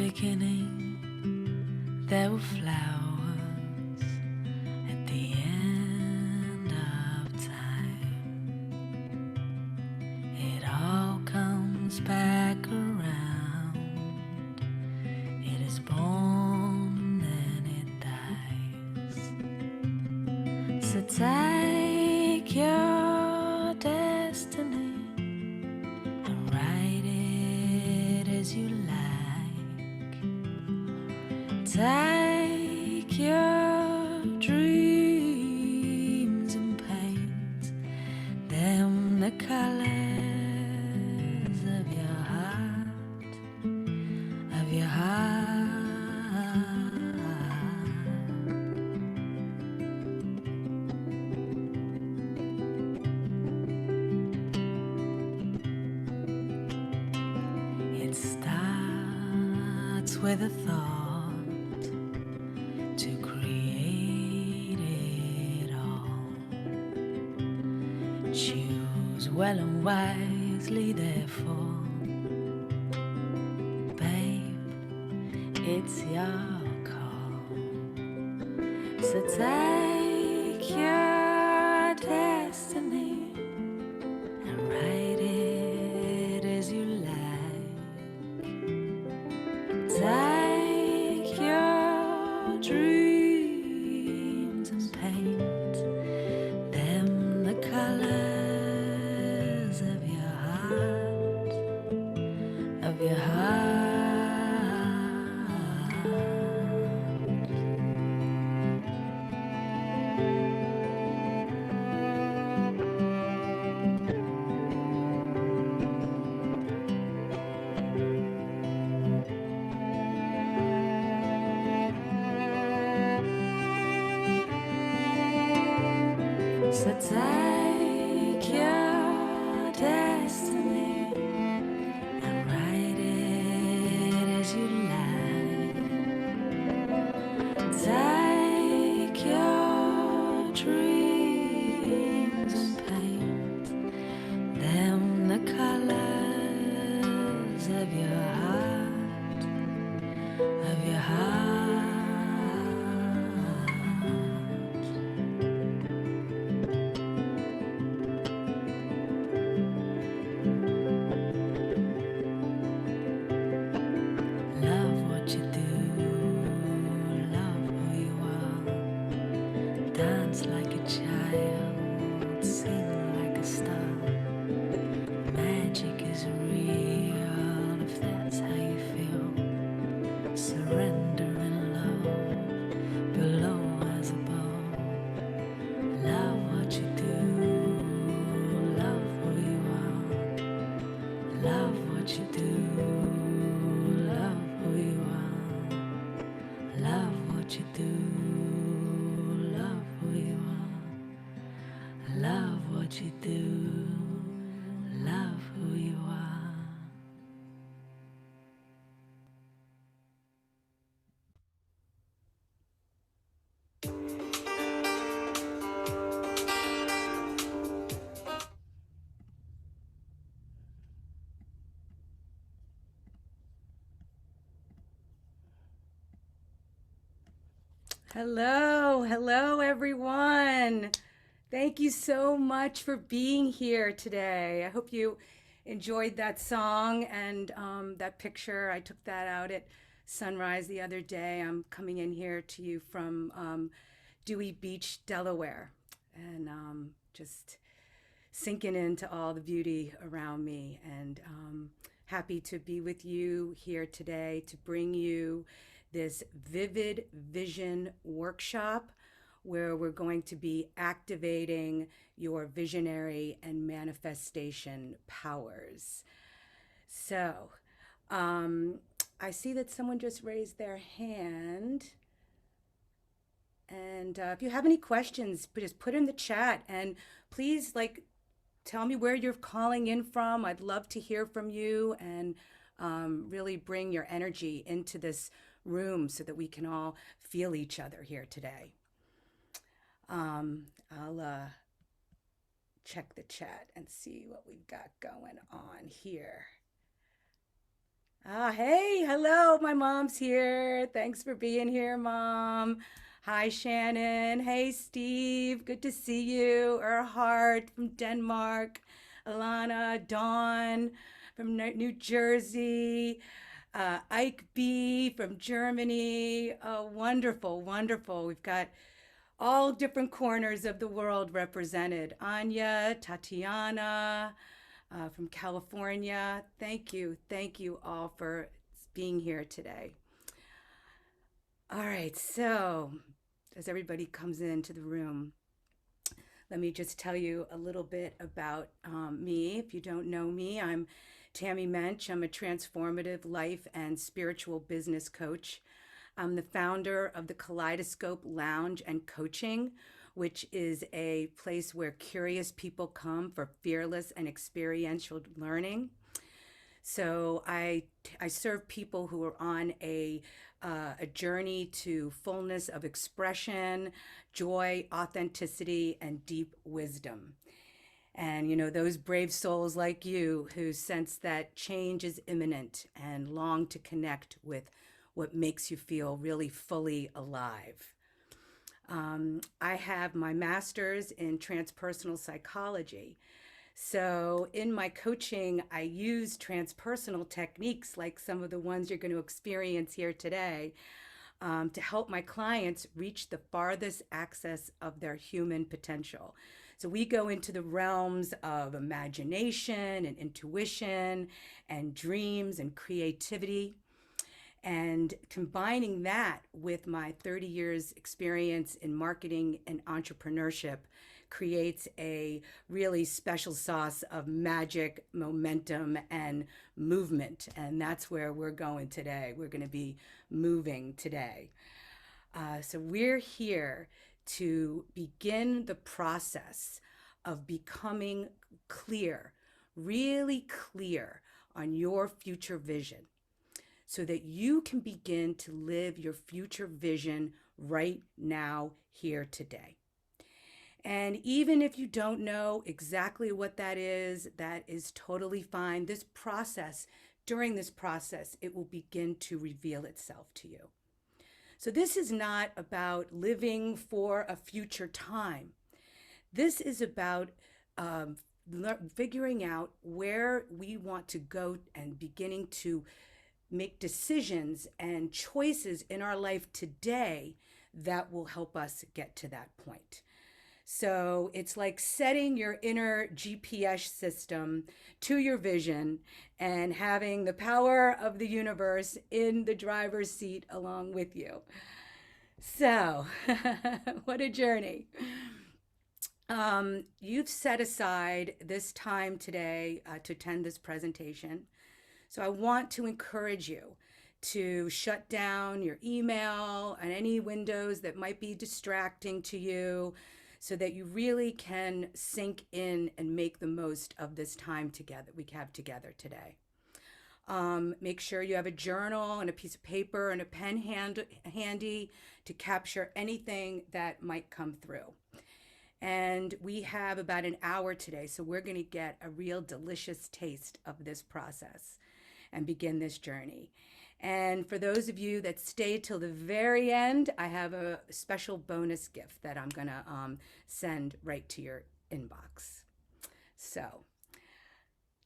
beginning, there were flowers at the end of time. It all comes back around. It is born and it dies. So take your destiny and write it as you like. Take your dreams and paint them the colors of your heart, of your heart. It starts with a thought to create it all. Choose well and wisely, therefore, babe, it's your call. So take your destiny and write it as you like. Take your dreams and paint them the colors of your heart, of your heart. So take your destiny and write it as you like. Take your dreams and paint them the colors of your heart, of your heart. Love what you do, love who you are. Dance like a child, sing like a star. Magic is real if that's how you feel. Surrender in love, below as above. Love what you do, love who you are. Love what you do, love who you are. Love what you do, love who you are. Love what you do, love who you are. Hello everyone. Thank you so much for being here today. I hope you enjoyed that song and that picture. I took that out at sunrise the other day. I'm coming in here to you from Dewey Beach, Delaware, and just sinking into all the beauty around me, and happy to be with you here today to bring you this Vivid Vision workshop where we're going to be activating your visionary and manifestation powers. So, I see that someone just raised their hand. And if you have any questions, just put in the chat, and please, like, tell me where you're calling in from. I'd love to hear from you, and really bring your energy into this room so that we can all feel each other here today. I'll check the chat and see what we've got going on here. Hey, hello. My mom's here. Thanks for being here, Mom. Hi, Shannon. Hey, Steve. Good to see you. Erhard from Denmark. Alana, Dawn from New Jersey. Ike B from Germany. Oh, wonderful, wonderful. We've got all different corners of the world represented. Anya, Tatiana, from California. Thank you all for being here today. All right, so as everybody comes into the room, let me just tell you a little bit about me. If you don't know me, I'm Tami Mensh. I'm a transformative life and spiritual business coach. I'm the founder of the Kaleidoscope Lounge and Coaching, which is a place where curious people come for fearless and experiential learning. So I serve people who are on a journey to fullness of expression, joy, authenticity, and deep wisdom. And those brave souls like you who sense that change is imminent and long to connect with what makes you feel really fully alive. I have my master's in transpersonal psychology. So, in my coaching, I use transpersonal techniques like some of the ones you're going to experience here today to help my clients reach the farthest access of their human potential. So, we go into the realms of imagination and intuition and dreams and creativity. And combining that with my 30 years experience in marketing and entrepreneurship creates a really special sauce of magic, momentum, and movement. And that's where we're going today. We're going to be moving today. So we're here to begin the process of becoming clear, really clear on your future vision so that you can begin to live your future vision right now, here, today. And even if you don't know exactly what that is totally fine. During this process, it will begin to reveal itself to you. So, this is not about living for a future time. This is about um, figuring out where we want to go and beginning to make decisions and choices in our life today that will help us get to that point. So it's like setting your inner GPS system to your vision and having the power of the universe in the driver's seat along with you. So, what a journey. You've set aside this time today to attend this presentation. So I want to encourage you to shut down your email and any windows that might be distracting to you so that you really can sink in and make the most of this time together we have together today. Make sure you have a journal and a piece of paper and a pen handy to capture anything that might come through. And we have about an hour today, so we're going to get a real delicious taste of this process and begin this journey. And for those of you that stay till the very end, I have a special bonus gift that I'm going to send right to your inbox. So,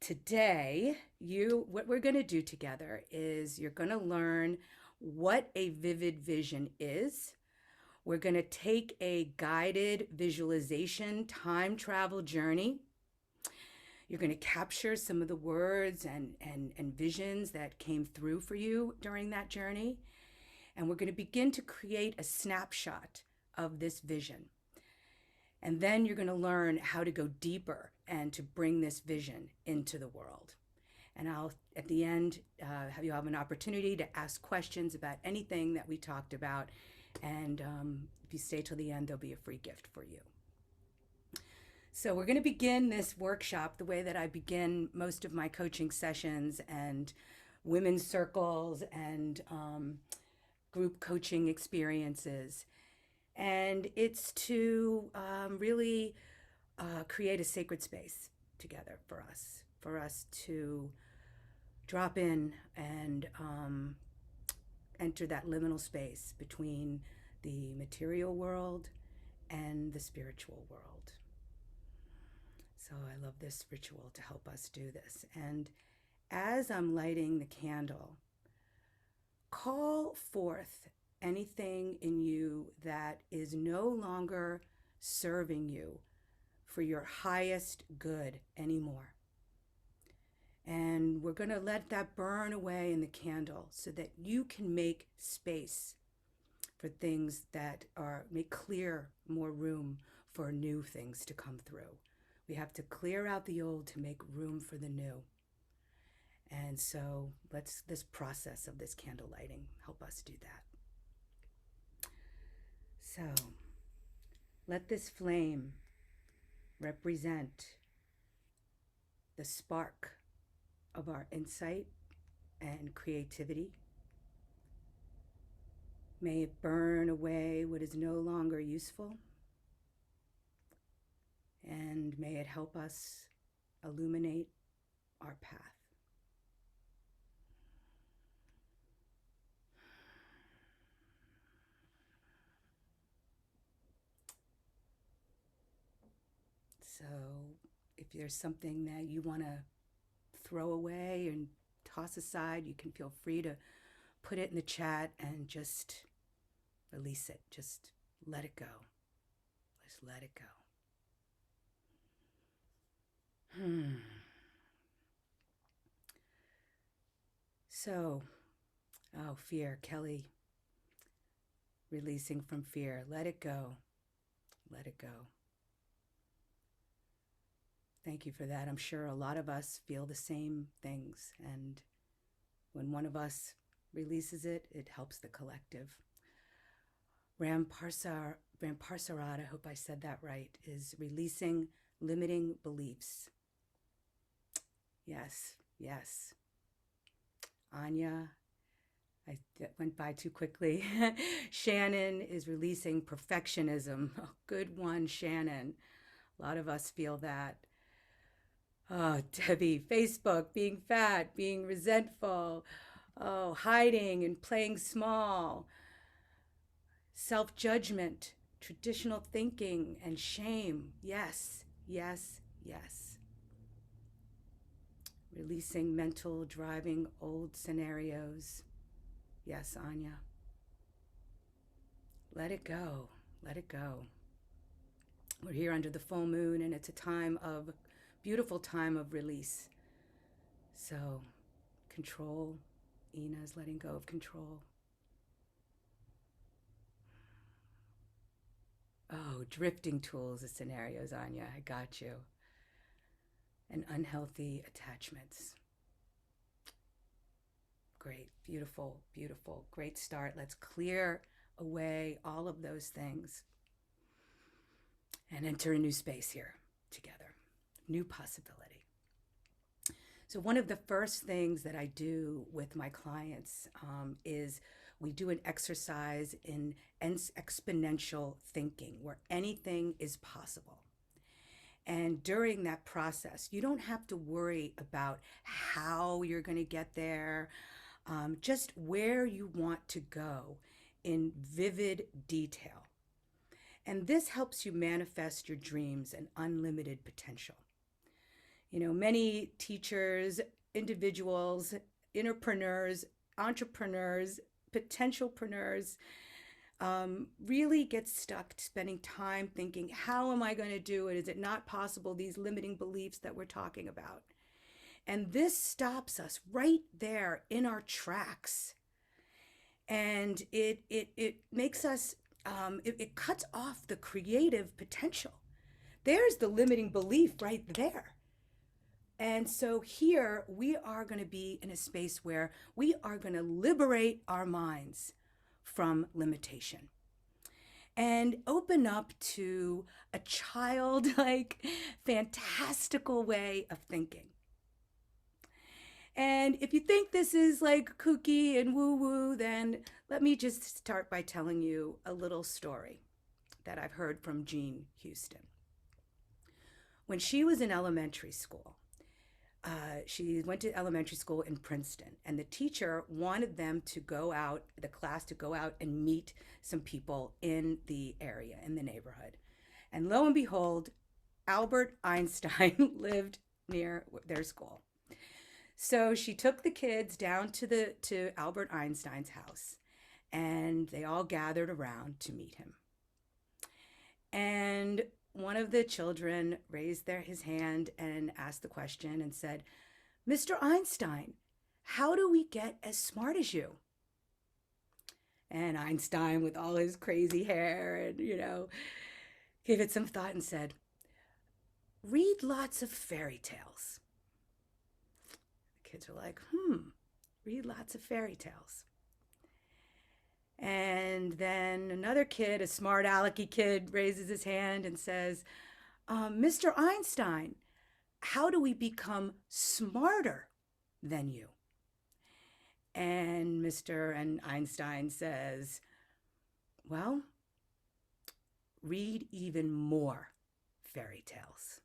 today, what we're going to do together is you're going to learn what a vivid vision is. We're going to take a guided visualization time travel journey. You're going to capture some of the words and visions that came through for you during that journey. And we're going to begin to create a snapshot of this vision. And then you're going to learn how to go deeper and to bring this vision into the world. And I'll, at the end, have an opportunity to ask questions about anything that we talked about. And if you stay till the end, there'll be a free gift for you. So we're going to begin this workshop the way that I begin most of my coaching sessions and women's circles and group coaching experiences. And it's to really create a sacred space together for us to drop in and enter that liminal space between the material world and the spiritual world. So I love this ritual to help us do this. And as I'm lighting the candle, call forth anything in you that is no longer serving you for your highest good anymore. And we're going to let that burn away in the candle so that you can make space for things that make clear more room for new things to come through. We have to clear out the old to make room for the new. And so let's this process of this candle lighting help us do that. So let this flame represent the spark of our insight and creativity. May it burn away what is no longer useful, and may it help us illuminate our path. So if there's something that you want to throw away and toss aside, you can feel free to put it in the chat and just release it. Just let it go. Just let it go. So, fear, Kelly, releasing from fear. Let it go. Let it go. Thank you for that. I'm sure a lot of us feel the same things. And when one of us releases it, it helps the collective. Ramparsarad, I hope I said that right, is releasing limiting beliefs. Yes, yes. Anya, that went by too quickly. Shannon is releasing perfectionism. Oh, good one, Shannon. A lot of us feel that. Oh, Debbie, Facebook, being fat, being resentful, oh, hiding and playing small, self-judgment, traditional thinking, and shame. Yes, yes, yes. Releasing mental, driving old scenarios. Yes, Anya. Let it go. Let it go. We're here under the full moon, and it's a beautiful time of release. So, control. Ina's letting go of control. Oh, drifting tools and scenarios, Anya. I got you. And unhealthy attachments. Great, beautiful, beautiful. Great start. Let's clear away all of those things and enter a new space here together. New possibility. So one of the first things that I do with my clients is we do an exercise in exponential thinking where anything is possible. And during that process, you don't have to worry about how you're going to get there, just where you want to go in vivid detail. And this helps you manifest your dreams and unlimited potential. You know, many teachers, individuals, entrepreneurs, potentialpreneurs, really get stuck spending time thinking, how am I going to do it? Is it not possible? These limiting beliefs that we're talking about. And this stops us right there in our tracks. And it makes us, it cuts off the creative potential. There's the limiting belief right there. And so here we are going to be in a space where we are going to liberate our minds from limitation and open up to a childlike, fantastical way of thinking. And if you think this is like kooky and woo-woo, then let me just start by telling you a little story that I've heard from Jean Houston. When she was in elementary school, she went to elementary school in Princeton, and the teacher wanted them to go out, the class to go out and meet some people in the area, in the neighborhood. And lo and behold, Albert Einstein lived near their school. So she took the kids down to Albert Einstein's house, and they all gathered around to meet him. And one of the children raised his hand and asked the question and said, "Mr. Einstein, how do we get as smart as you?" And Einstein, with all his crazy hair and, gave it some thought and said, "Read lots of fairy tales." The kids were like, read lots of fairy tales. And then another kid, a smart alecky kid, raises his hand and says, "Mr. Einstein, how do we become smarter than you?" And Mr. Einstein says, "Well, read even more fairy tales.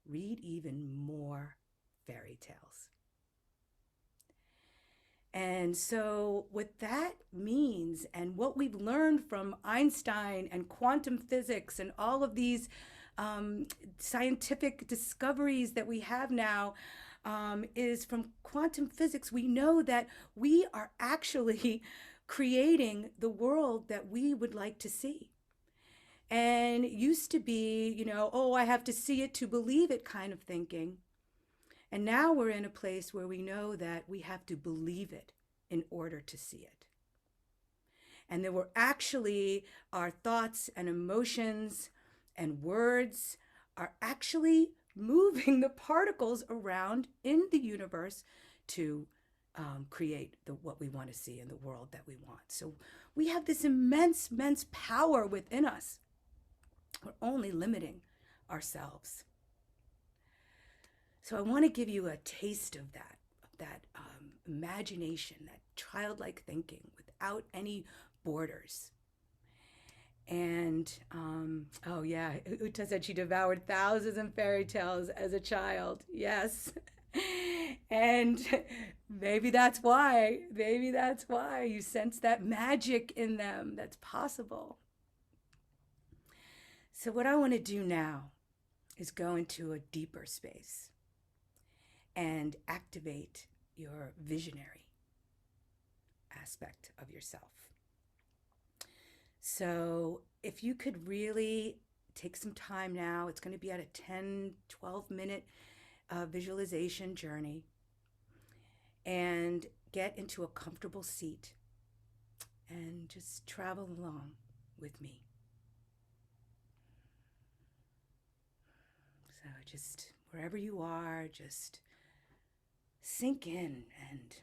Read even more fairy tales." And so what that means, and what we've learned from Einstein and quantum physics and all of these scientific discoveries that we have now, is from quantum physics. We know that we are actually creating the world that we would like to see. And it used to be, oh, I have to see it to believe it kind of thinking. And now we're in a place where we know that we have to believe it in order to see it. And that we're actually, our thoughts and emotions and words are actually moving the particles around in the universe to create what we want to see in the world that we want. So we have this immense, immense power within us. We're only limiting ourselves. So I want to give you a taste of that imagination, that childlike thinking without any borders. And, oh yeah, Uta said she devoured thousands of fairy tales as a child. Yes. And maybe that's why you sense that magic in them that's possible. So what I want to do now is go into a deeper space and activate your visionary aspect of yourself. So if you could really take some time now, it's going to be at a 10, 12-minute visualization journey, and get into a comfortable seat and just travel along with me. So just wherever you are, just sink in and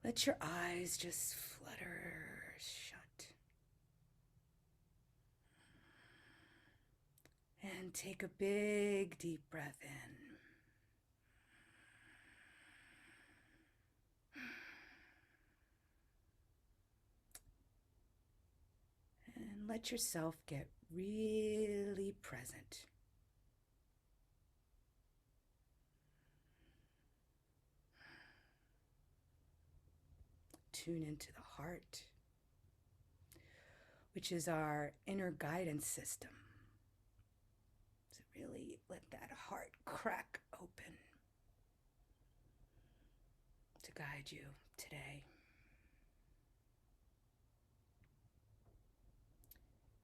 let your eyes just flutter shut. And take a big deep breath in. And let yourself get really present. Tune into the heart, which is our inner guidance system. So really let that heart crack open to guide you today.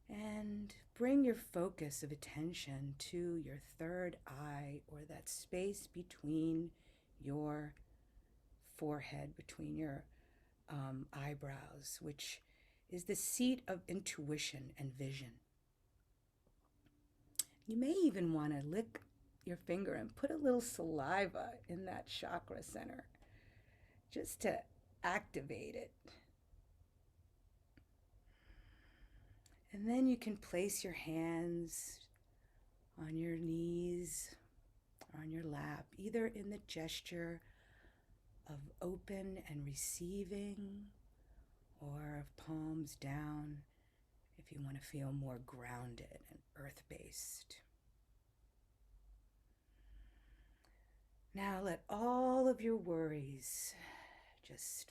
And bring your focus of attention to your third eye, or that space between your forehead, between your eyebrows, which is the seat of intuition and vision. You may even want to lick your finger and put a little saliva in that chakra center just to activate it. And then you can place your hands on your knees or on your lap, either in the gesture of open and receiving, or of palms down if you want to feel more grounded and earth-based. Now let all of your worries just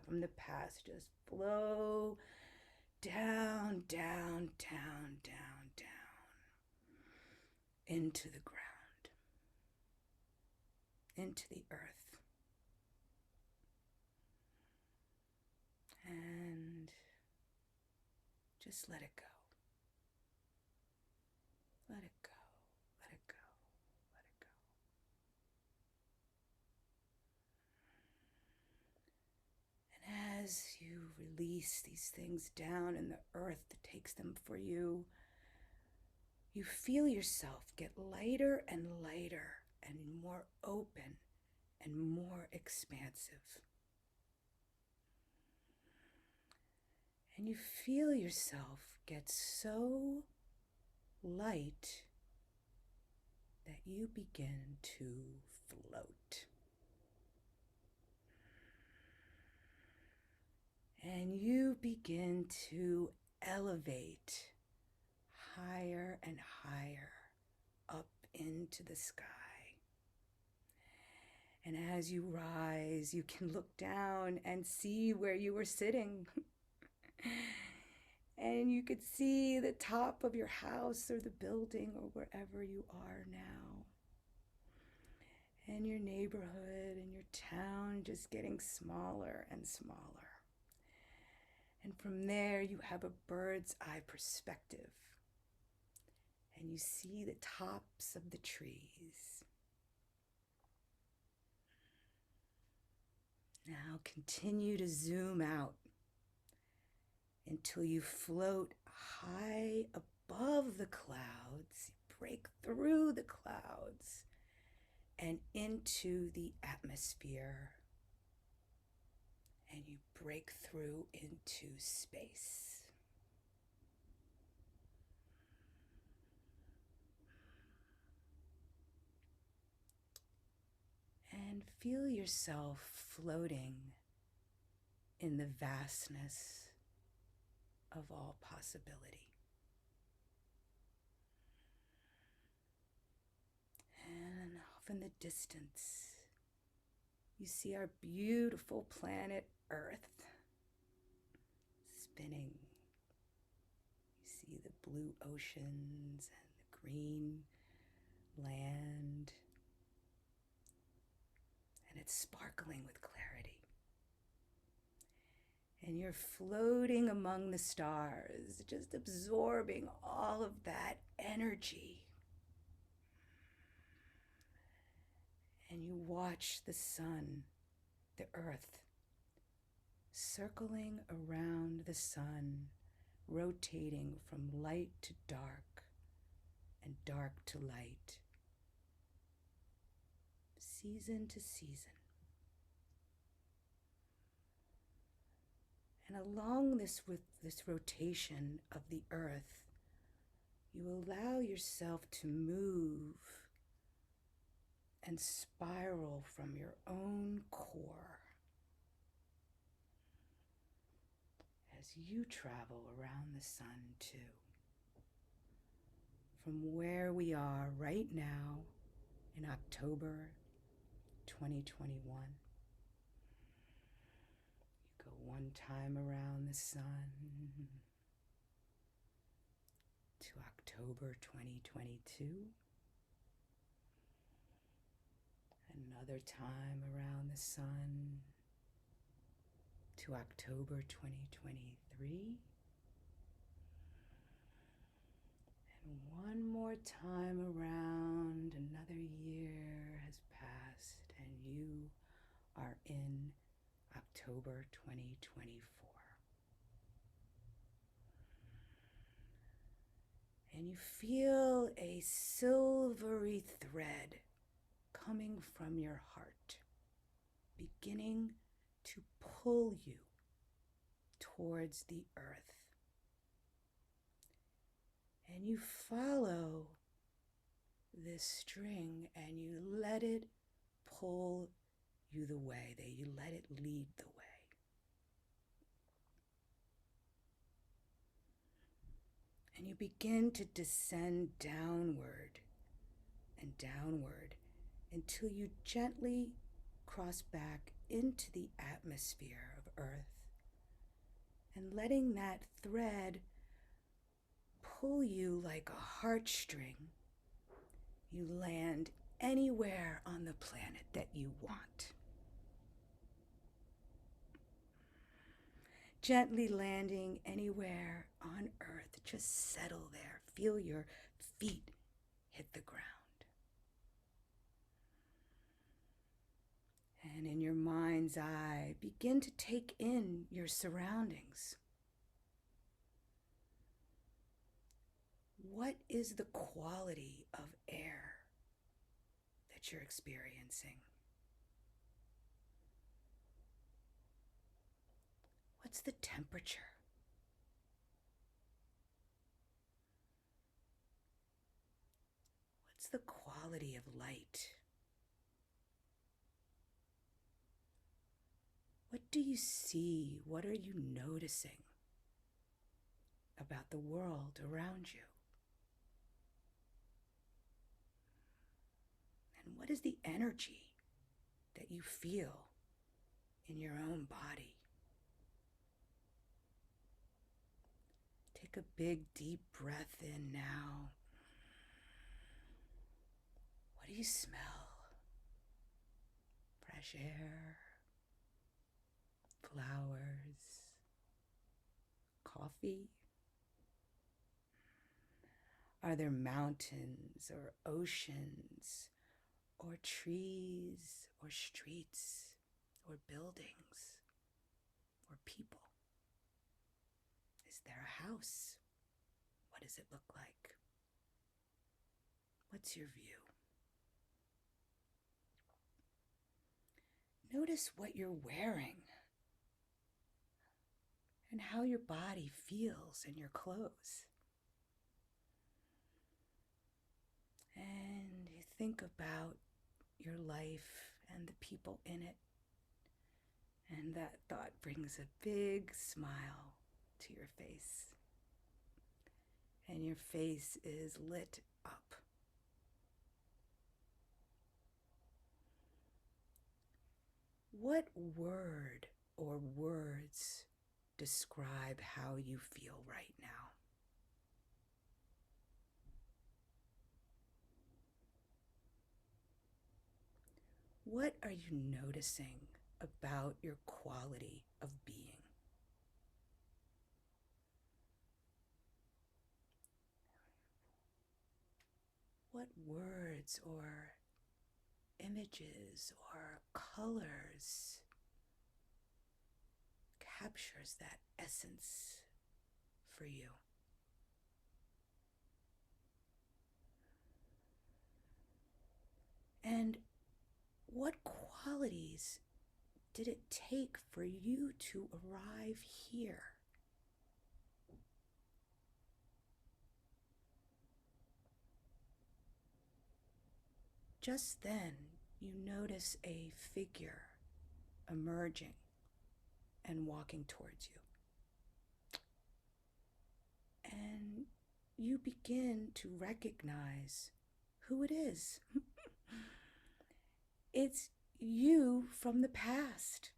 from the past just flow down, down, down, down, down into the ground, into the earth. And just let it go. Let it go. Let it go. Let it go. And as you release these things down in the earth that takes them for you, you feel yourself get lighter and lighter and more open and more expansive. And you feel yourself get so light that you begin to float. And you begin to elevate higher and higher up into the sky. And as you rise, you can look down and see where you were sitting. And you could see the top of your house or the building or wherever you are now. And your neighborhood and your town just getting smaller and smaller. And from there, you have a bird's eye perspective. And you see the tops of the trees. Now continue to zoom out until you float high above the clouds, break through the clouds and into the atmosphere, and you break through into space. And feel yourself floating in the vastness of all possibility. And off in the distance, you see our beautiful planet Earth spinning. You see the blue oceans and the green land, and it's sparkling with clarity. And you're floating among the stars, just absorbing all of that energy. And you watch the sun, the earth, circling around the sun, rotating from light to dark and dark to light, season to season. And along with this rotation of the earth, you allow yourself to move and spiral from your own core as you travel around the sun too. From where we are right now in October 2021. Go one time around the sun to October 2022. Another time around the sun to October 2023. And one more time around, another year has passed and you are in October 2024. And you feel a silvery thread coming from your heart, beginning to pull you towards the earth. And you follow this string and you let it pull you the way, that you let it lead the way. And you begin to descend downward and downward until you gently cross back into the atmosphere of Earth, and letting that thread pull you like a heartstring, you land anywhere on the planet that you want. Gently landing anywhere on Earth, just settle there. Feel your feet hit the ground. And in your mind's eye, begin to take in your surroundings. What is the quality of air that you're experiencing? What's the temperature? What's the quality of light? What do you see? What are you noticing about the world around you? And what is the energy that you feel in your own body? Take a big, deep breath in now. What do you smell? Fresh air, flowers, coffee? Are there mountains or oceans or trees or streets or buildings or people? Is there a house? What does it look like? What's your view? Notice what you're wearing and how your body feels in your clothes. And you think about your life and the people in it, and that thought brings a big smile to your face. And your face is lit up. What word or words describe how you feel right now? What are you noticing about your quality of being? What words or images or colors captures that essence for you? And what qualities did it take for you to arrive here? Just then, you notice a figure emerging and walking towards you. And you begin to recognize who it is. It's you from the past,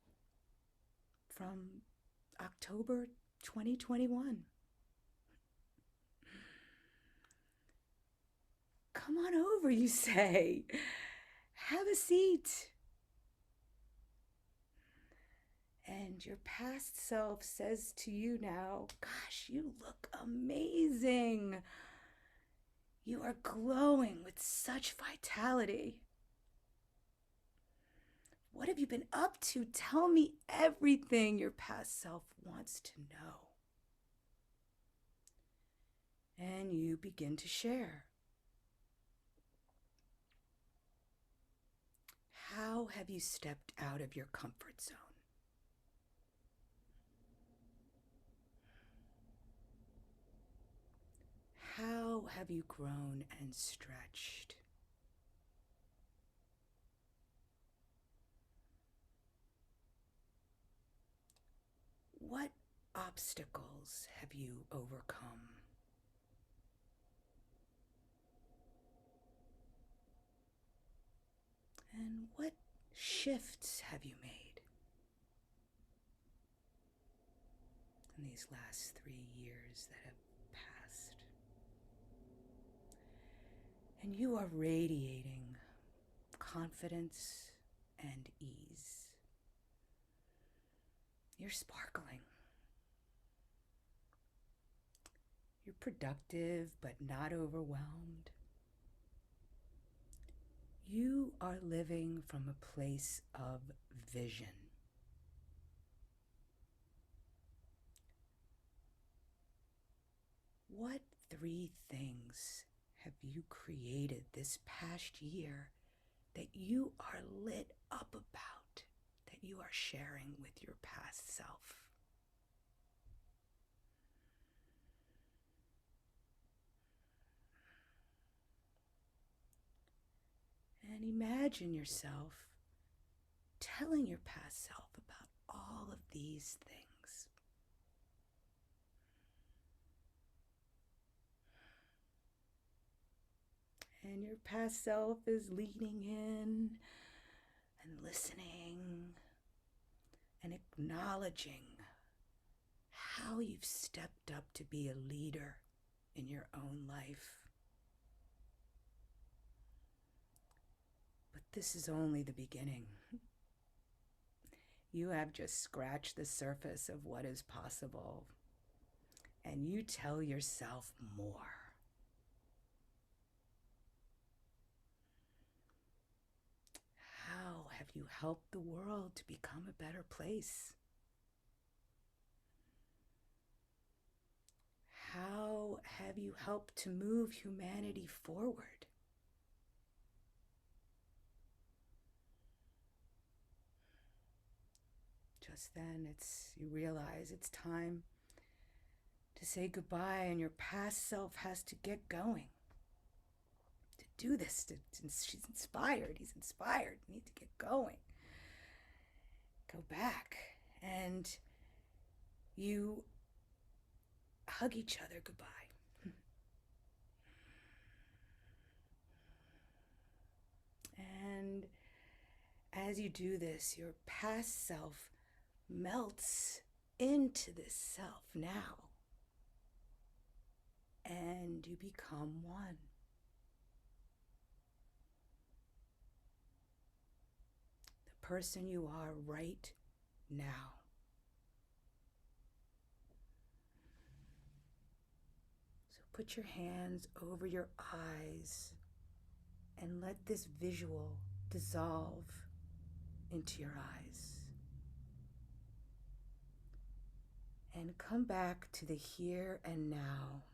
from October 2021. Come on over, you say. Have a seat. And your past self says to you now, gosh, you look amazing. You are glowing with such vitality. What have you been up to? Tell me everything your past self wants to know. And you begin to share. How have you stepped out of your comfort zone? How have you grown and stretched? What obstacles have you overcome? And what shifts have you made in these last 3 years that have passed? And you are radiating confidence and ease. You're sparkling. You're productive but not overwhelmed. You are living from a place of vision. What 3 things have you created this past year that you are lit up about, that you are sharing with your past self? And imagine yourself telling your past self about all of these things. And your past self is leaning in and listening and acknowledging how you've stepped up to be a leader in your own life. But this is only the beginning. You have just scratched the surface of what is possible, and you tell yourself more. How have you helped the world to become a better place? How have you helped to move humanity forward? Just then, you realize it's time to say goodbye, and your past self has to get going. To do this, she's inspired, he's inspired, you need to get going. Go back, and you hug each other goodbye. And as you do this, your past self melts into this self now, and you become one. The person you are right now. So put your hands over your eyes and let this visual dissolve into your eyes. And come back to the here and now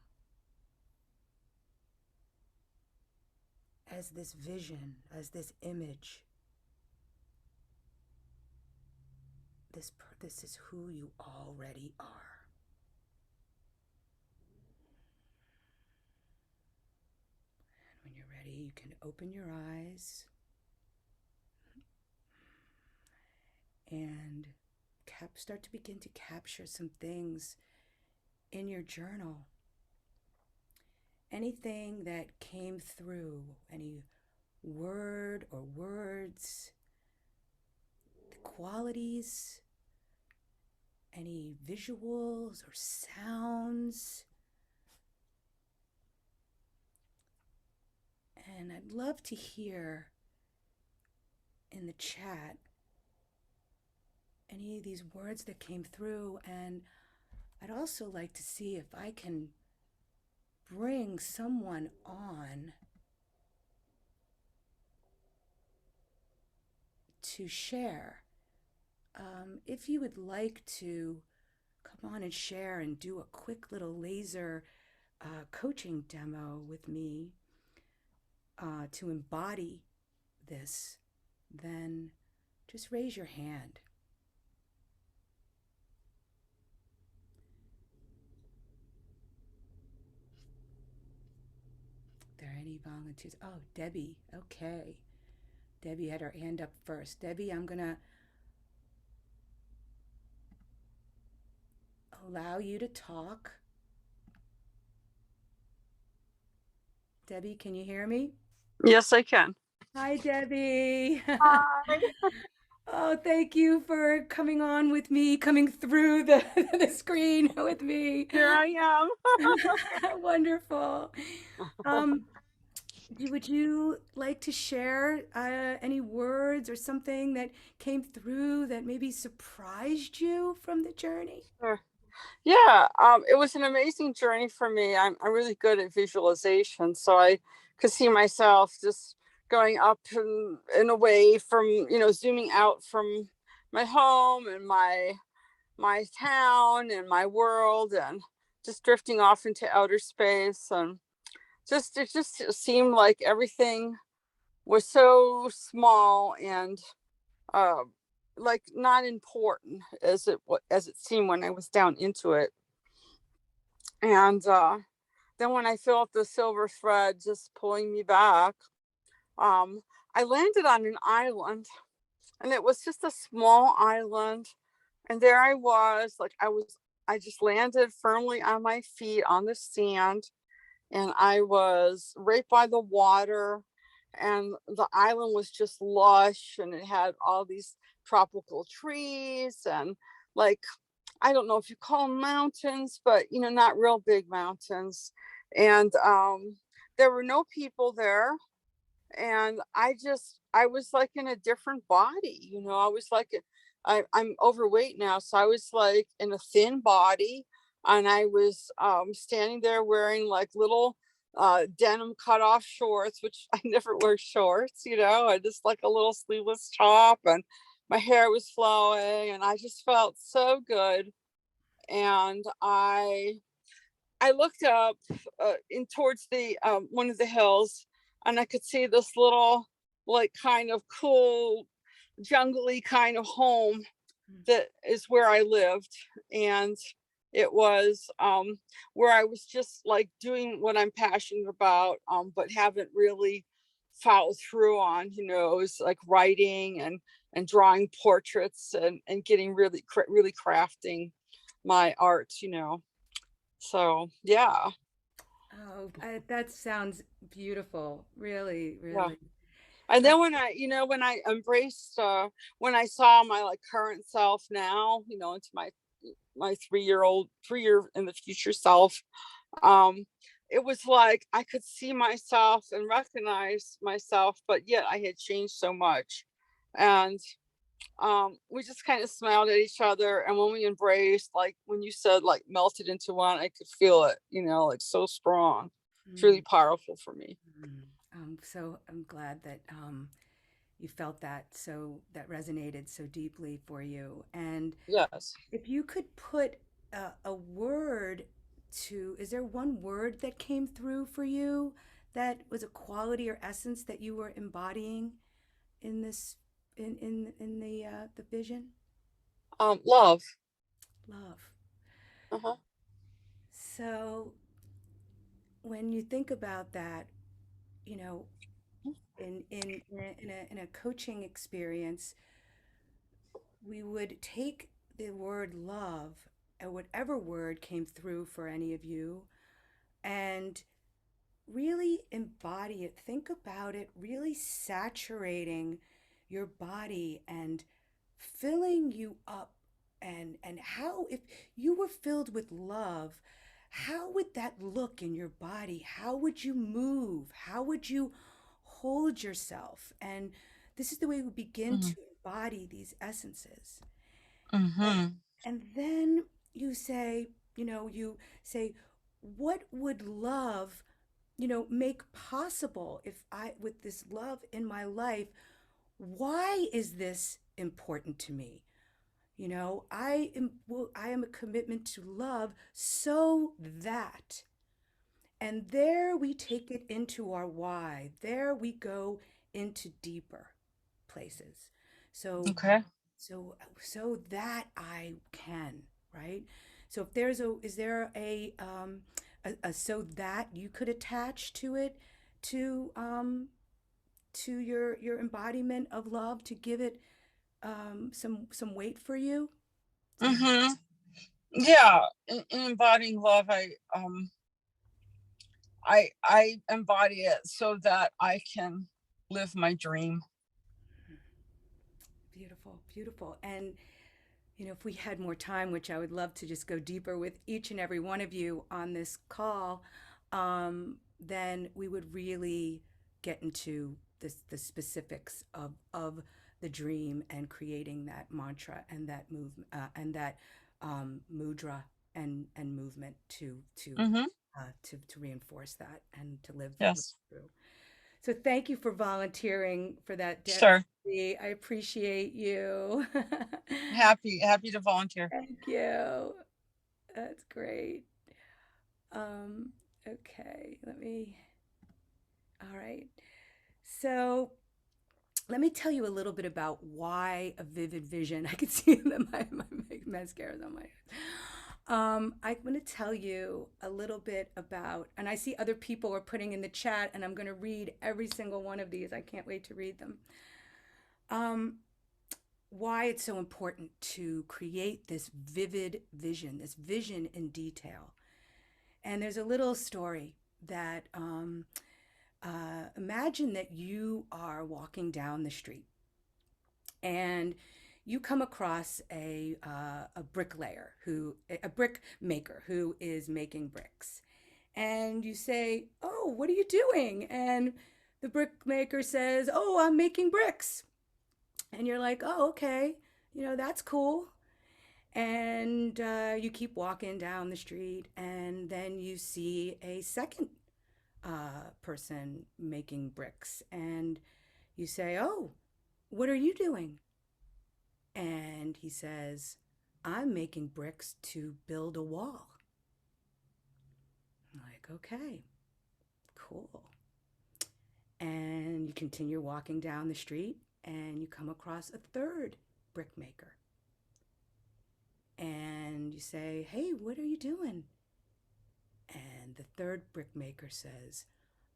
as this vision, as this image. This is who you already are. And when you're ready, you can open your eyes and start to begin to capture some things in your journal. Anything that came through, any word or words, the qualities, any visuals or sounds. And I'd love to hear in the chat any of these words that came through, and I'd also like to see if I can bring someone on to share. If you would like to come on and share and do a quick little laser coaching demo with me to embody this, then just raise your hand. Are there any volunteers? Oh, Debbie. Okay. Debbie had her hand up first. Debbie, I'm going to allow you to talk. Debbie, can you hear me? Yes, I can. Hi, Debbie. Hi, Oh, thank you for coming on with me, coming through the, the screen with me. here I am. Wonderful. Um, would you like to share any words or something that came through that maybe surprised you from the journey? Sure. Yeah, it was an amazing journey for me. I'm really good at visualization, so I could see myself just going up and away from, zooming out from my home and my town and my world, and just drifting off into outer space, and just it just seemed like everything was so small and uh, like not important as it seemed when I was down into it. And then when I felt the silver thread just pulling me back, um, I landed on an island, and it was just a small island. And there I was, I just landed firmly on my feet on the sand, and I was right by the water, and the island was just lush, and it had all these tropical trees, and like, I don't know if you call them mountains, but not real big mountains. And there were no people there, and I was like in a different body. I was like I'm overweight now, so I was like in a thin body, and I was standing there wearing like little denim cut off shorts, which I never wear shorts. I just like a little sleeveless top, and my hair was flowing, and I just felt so good. And I looked up in towards the one of the hills, and I could see this little, like, kind of cool, jungly kind of home that is where I lived. And it was where I was just like doing what I'm passionate about, but haven't really followed through on. It was like writing and drawing portraits, and getting really crafting my art. So yeah. Oh, that sounds beautiful. Really, Yeah. really. And Uh, then when I embraced, when I saw my like current self now, into my 3 year in the future self, um, it was like I could see myself and recognize myself, but yet I had changed so much. And we just kind of smiled at each other, and when we embraced, like when you said, like, melted into one, I could feel it, like, so strong. It's really mm, powerful for me. mm. So I'm glad that you felt that that resonated so deeply for you. And Yes. if you could put a word is there one word that came through for you that was a quality or essence that you were embodying in this in the vision? Love. Love. Uh-huh. So when you think about that, you know, in a coaching experience, we would take the word love, or whatever word came through for any of you, and really embody it. Think about it, really saturating your body and filling you up. And how, if you were filled with love, how would that look in your body? How would you move? How would you hold yourself? And this is the way we begin Mm-hmm. to embody these essences. And, Mm-hmm. and then you say, what would love, make possible if with this love in my life, why is this important to me? I am a commitment to love so that, and there we take it into our why. There we go into deeper places. So Okay. so that I can, right? So if there's a is there a so that you could attach to it, to your embodiment of love, to give it some weight for you? Do you Mm-hmm. Yeah. In embodying love, I embody it so that I can. live my dream. Beautiful, beautiful. And if we had more time, which I would love to just go deeper with each and every one of you on this call, then we would really get into the specifics of the dream and creating that mantra and that mudra and movement Mm-hmm. to reinforce that and to live Yes. through. So thank you for volunteering for that, Sure. Debbie. I appreciate you. Happy to volunteer. Thank you. That's great. Um, okay, all right. So let me tell you a little bit about why a vivid vision. I can see my mascara's on my head. I'm going to tell you a little bit about, and I see other people are putting in the chat, and I'm going to read every single one of these. I can't wait to read them. Why it's so important to create this vivid vision, this vision in detail. And there's a little story that imagine that you are walking down the street and you come across a bricklayer a brick maker who is making bricks, and you say, "Oh, what are you doing?" And the brick maker says, "Oh, I'm making bricks." And you're like, "Oh, okay, that's cool." And you keep walking down the street, and then you see a second person making bricks, and you say, "Oh, what are you doing?" And he says, "I'm making bricks to build a wall." I'm like, "Okay, cool." And you continue walking down the street, and you come across a third brick maker, and you say, "Hey, what are you doing?" And the third brick maker says,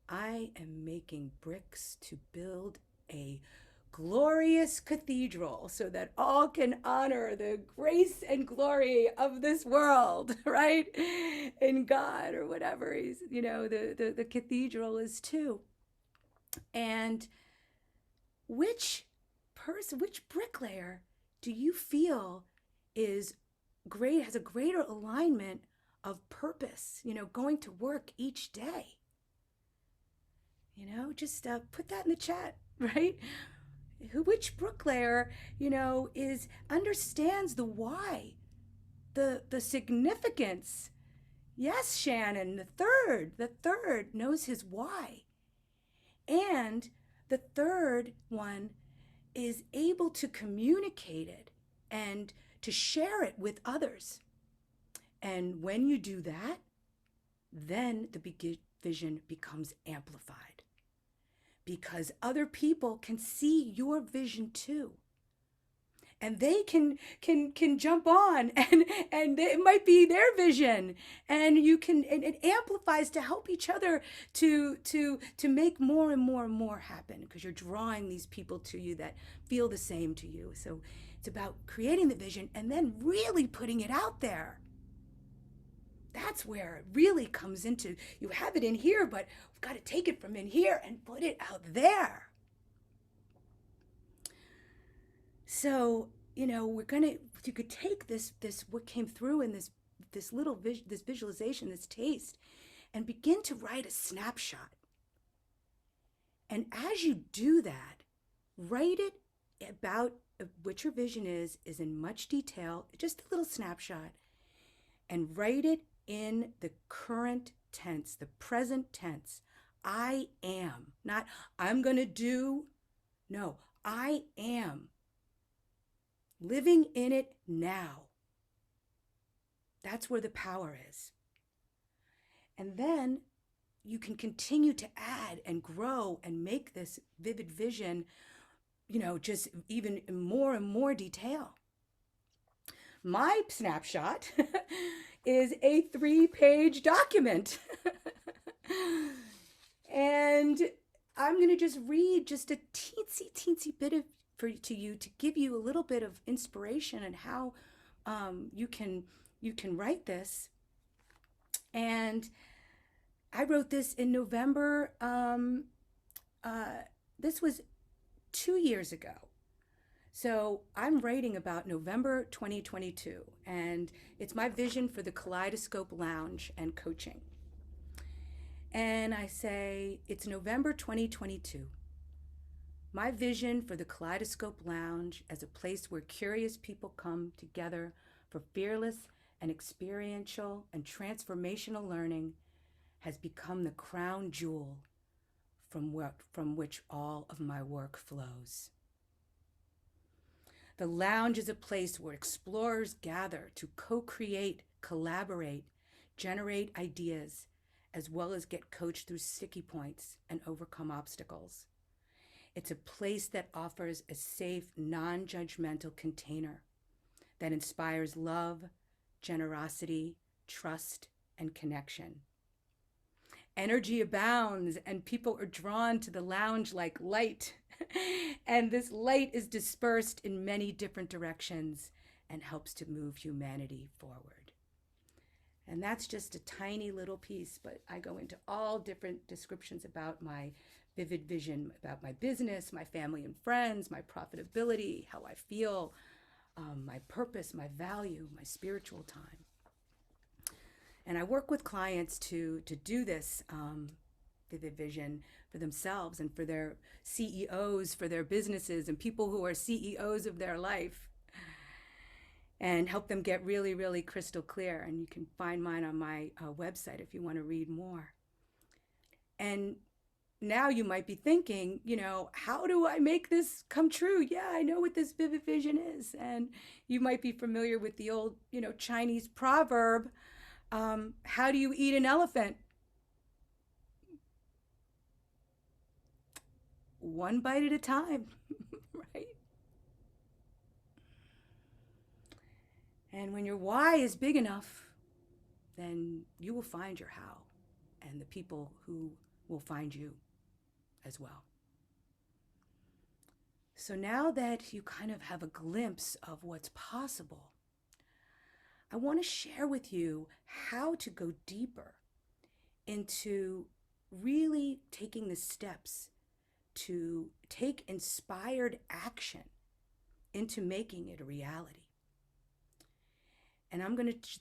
"I am making bricks to build a glorious cathedral so that all can honor the grace and glory of this world," right? In God or whatever the cathedral is too. And which which bricklayer do you feel is has a greater alignment of purpose, going to work each day? Just put that in the chat, right? Which bricklayer, is understands the why, the significance. Yes, Shannon, the third knows his why. And the third one is able to communicate it and to share it with others. And when you do that, then the vision becomes amplified because other people can see your vision too. And they can jump on and it might be their vision, and it amplifies to help each other to make more and more and more happen because you're drawing these people to you that feel the same to you. So it's about creating the vision and then really putting it out there. That's where it really comes into, you have it in here, but we've got to take it from in here and put it out there. So, you could take this what came through in this little this visualization, this taste, and begin to write a snapshot. And as you do that, write it about what your vision is in much detail, just a little snapshot, and write it in the current tense, the present tense. I am, not I'm going to do. No, I am. Living in it now. That's where the power is. And then you can continue to add and grow and make this vivid vision, just even more and more detail. My snapshot is a 3-page document. And I'm going to just read just a teensy bit to you to give you a little bit of inspiration and how you can write this. And I wrote this in November this was 2 years ago. So I'm writing about November 2022, and it's my vision for the Kaleidoscope Lounge and coaching. And I say, it's November 2022. My vision for the Kaleidoscope Lounge as a place where curious people come together for fearless and experiential and transformational learning has become the crown jewel from which all of my work flows. The lounge is a place where explorers gather to co-create, collaborate, generate ideas, as well as get coached through sticky points and overcome obstacles. It's a place that offers a safe, non-judgmental container that inspires love, generosity, trust, and connection. Energy abounds and people are drawn to the lounge like light. And this light is dispersed in many different directions and helps to move humanity forward. And that's just a tiny little piece, but I go into all different descriptions about my vivid vision, about my business, my family and friends, my profitability, how I feel, my purpose, my value, my spiritual time. And I work with clients to do this vivid vision for themselves and for their CEOs, for their businesses, and people who are CEOs of their life, and help them get really, really crystal clear. And you can find mine on my website if you want to read more. And now you might be thinking, how do I make this come true? Yeah, I know what this vivid vision is. And you might be familiar with the old, Chinese proverb, how do you eat an elephant? One bite at a time, right? And when your why is big enough, then you will find your how and the people who will find you as well. So now that you kind of have a glimpse of what's possible, I want to share with you how to go deeper into really taking the steps to take inspired action into making it a reality. And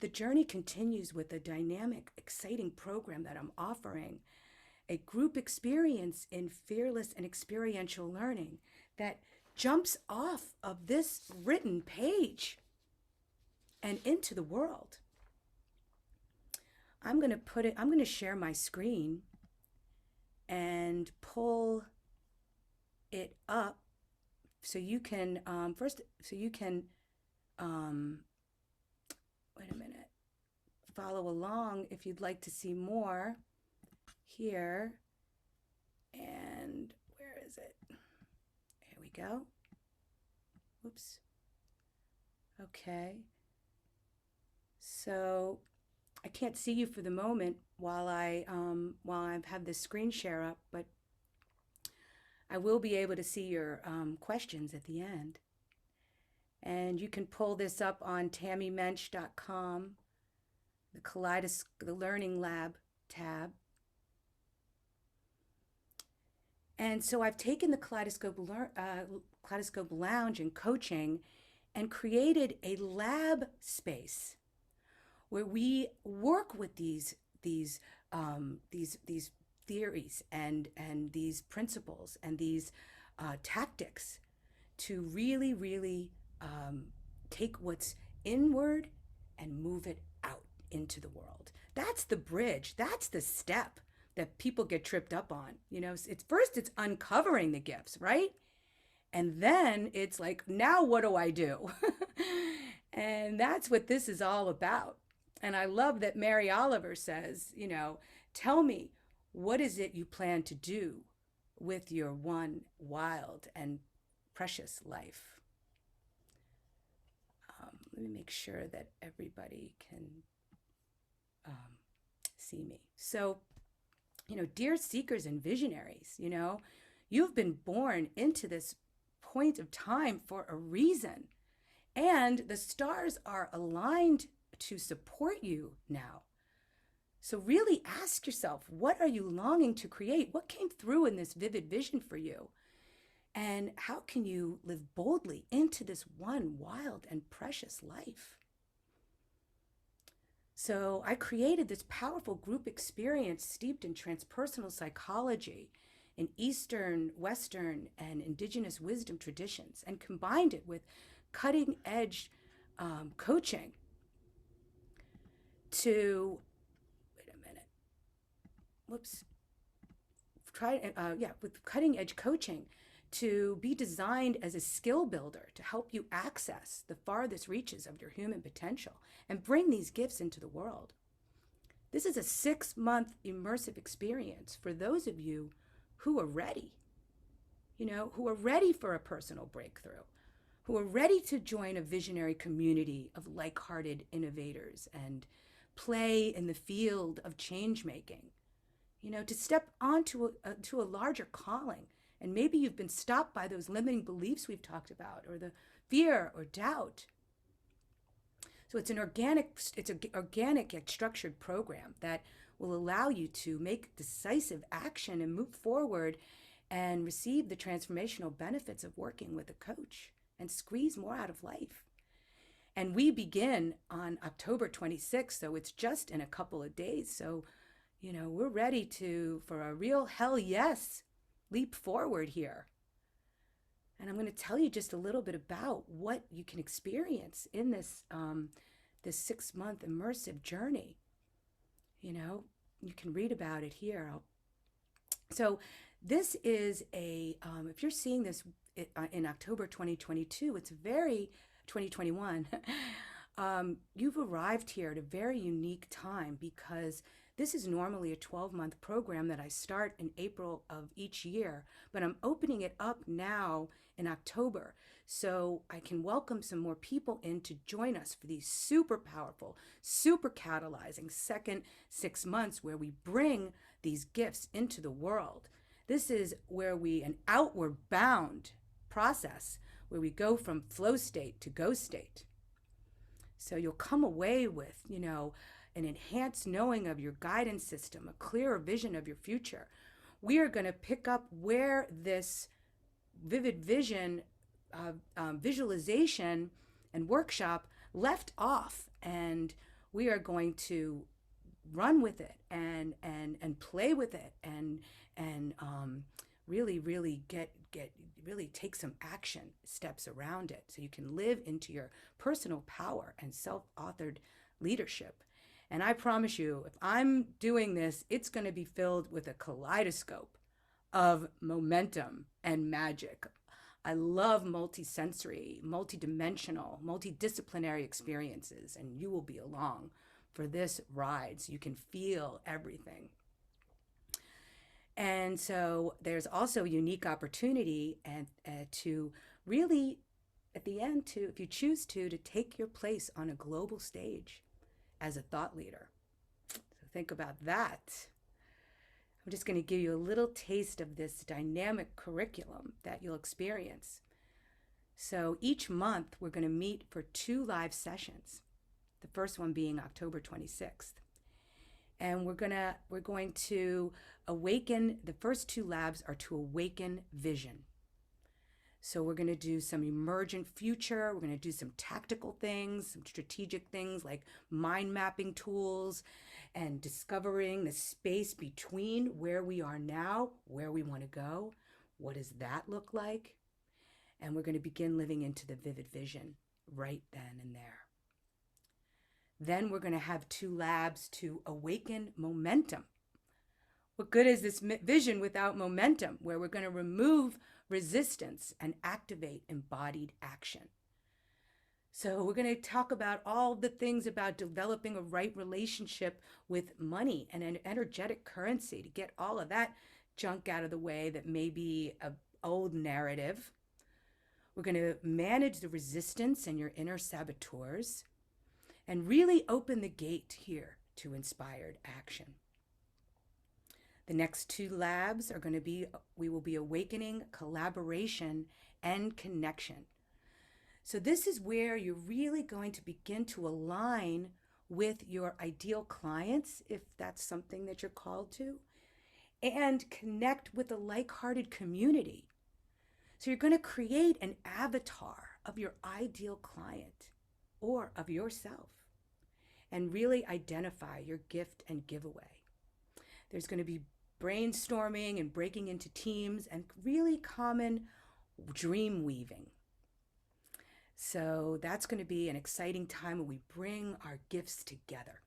the journey continues with a dynamic, exciting program that I'm offering, a group experience in fearless and experiential learning that jumps off of this written page and into the world. I'm going to share my screen and pull it up so you can wait a minute, follow along if you'd like to see more here. And where is it? Here we go. Whoops. Okay. So I can't see you for the moment while I have this screen share up, but I will be able to see your questions at the end. And you can pull this up on tamimensh.com, the Learning Lab tab. And so I've taken the Kaleidoscope Lounge and coaching and created a lab space where we work with these theories and these principles and these tactics to really, really take what's inward and move it out into the world. That's the bridge. That's the step that people get tripped up on. It's uncovering the gifts, right? And then it's like, now what do I do? And that's what this is all about. And I love that Mary Oliver says, tell me, what is it you plan to do with your one wild and precious life? Let me make sure that everybody can see me. So, dear seekers and visionaries, you've been born into this point of time for a reason. And the stars are aligned to support you now. So really ask yourself, what are you longing to create? What came through in this vivid vision for you? And how can you live boldly into this one wild and precious life? So I created this powerful group experience steeped in transpersonal psychology, in Eastern, Western, and indigenous wisdom traditions, and combined it with cutting edge coaching to, wait a minute, whoops, with cutting edge coaching to be designed as a skill builder to help you access the farthest reaches of your human potential and bring these gifts into the world. This is a 6-month immersive experience for those of you who are ready, who are ready for a personal breakthrough, who are ready to join a visionary community of like-hearted innovators and play in the field of change making, to step onto to a larger calling. And maybe you've been stopped by those limiting beliefs we've talked about, or the fear or doubt. So it's an organic yet structured program that will allow you to make decisive action and move forward and receive the transformational benefits of working with a coach and squeeze more out of life. And we begin on October 26th, so it's just in a couple of days. So, we're ready for a real hell yes leap forward here. And I'm going to tell you just a little bit about what you can experience in this 6-month immersive journey. You can read about it here. So this is if you're seeing this in October 2022, it's very 2021. You've arrived here at a very unique time because this is normally a 12-month program that I start in April of each year, but I'm opening it up now in October so I can welcome some more people in to join us for these super powerful, super catalyzing second 6 months where we bring these gifts into the world. This is where an outward bound process where we go from flow state to go state. So you'll come away with, an enhanced knowing of your guidance system, a clearer vision of your future. We are going to pick up where this vivid vision, visualization and workshop left off, and we are going to run with it and play with it and really take some action steps around it so you can live into your personal power and self-authored leadership. And I promise you, if I'm doing this, it's going to be filled with a kaleidoscope of momentum and magic. I love multisensory, multidimensional, multidisciplinary experiences, and you will be along for this ride so you can feel everything. And so there's also a unique opportunity to really, at the end, if you choose to take your place on a global stage as a thought leader. So think about that. I'm just going to give you a little taste of this dynamic curriculum that you'll experience. So each month we're going to meet for 2 live sessions. The first one being October 26th. And we're going to awaken. The first 2 labs are to awaken vision. So we're going to do some emergent future. We're going to do some tactical things, some strategic things like mind mapping tools and discovering the space between where we are now, where we want to go. What does that look like? And we're going to begin living into the vivid vision right then and there. Then we're going to have 2 labs to awaken momentum. What good is this vision without momentum, where we're going to remove resistance and activate embodied action? So we're going to talk about all the things about developing a right relationship with money and an energetic currency to get all of that junk out of the way that may be an old narrative. We're going to manage the resistance and your inner saboteurs and really open the gate here to inspired action. The next 2 labs are going to be, we will be awakening collaboration and connection. So this is where you're really going to begin to align with your ideal clients, if that's something that you're called to, and connect with a like-hearted community. So you're going to create an avatar of your ideal client or of yourself and really identify your gift and giveaway. There's going to be brainstorming and breaking into teams and really common dream weaving. So that's going to be an exciting time when we bring our gifts together.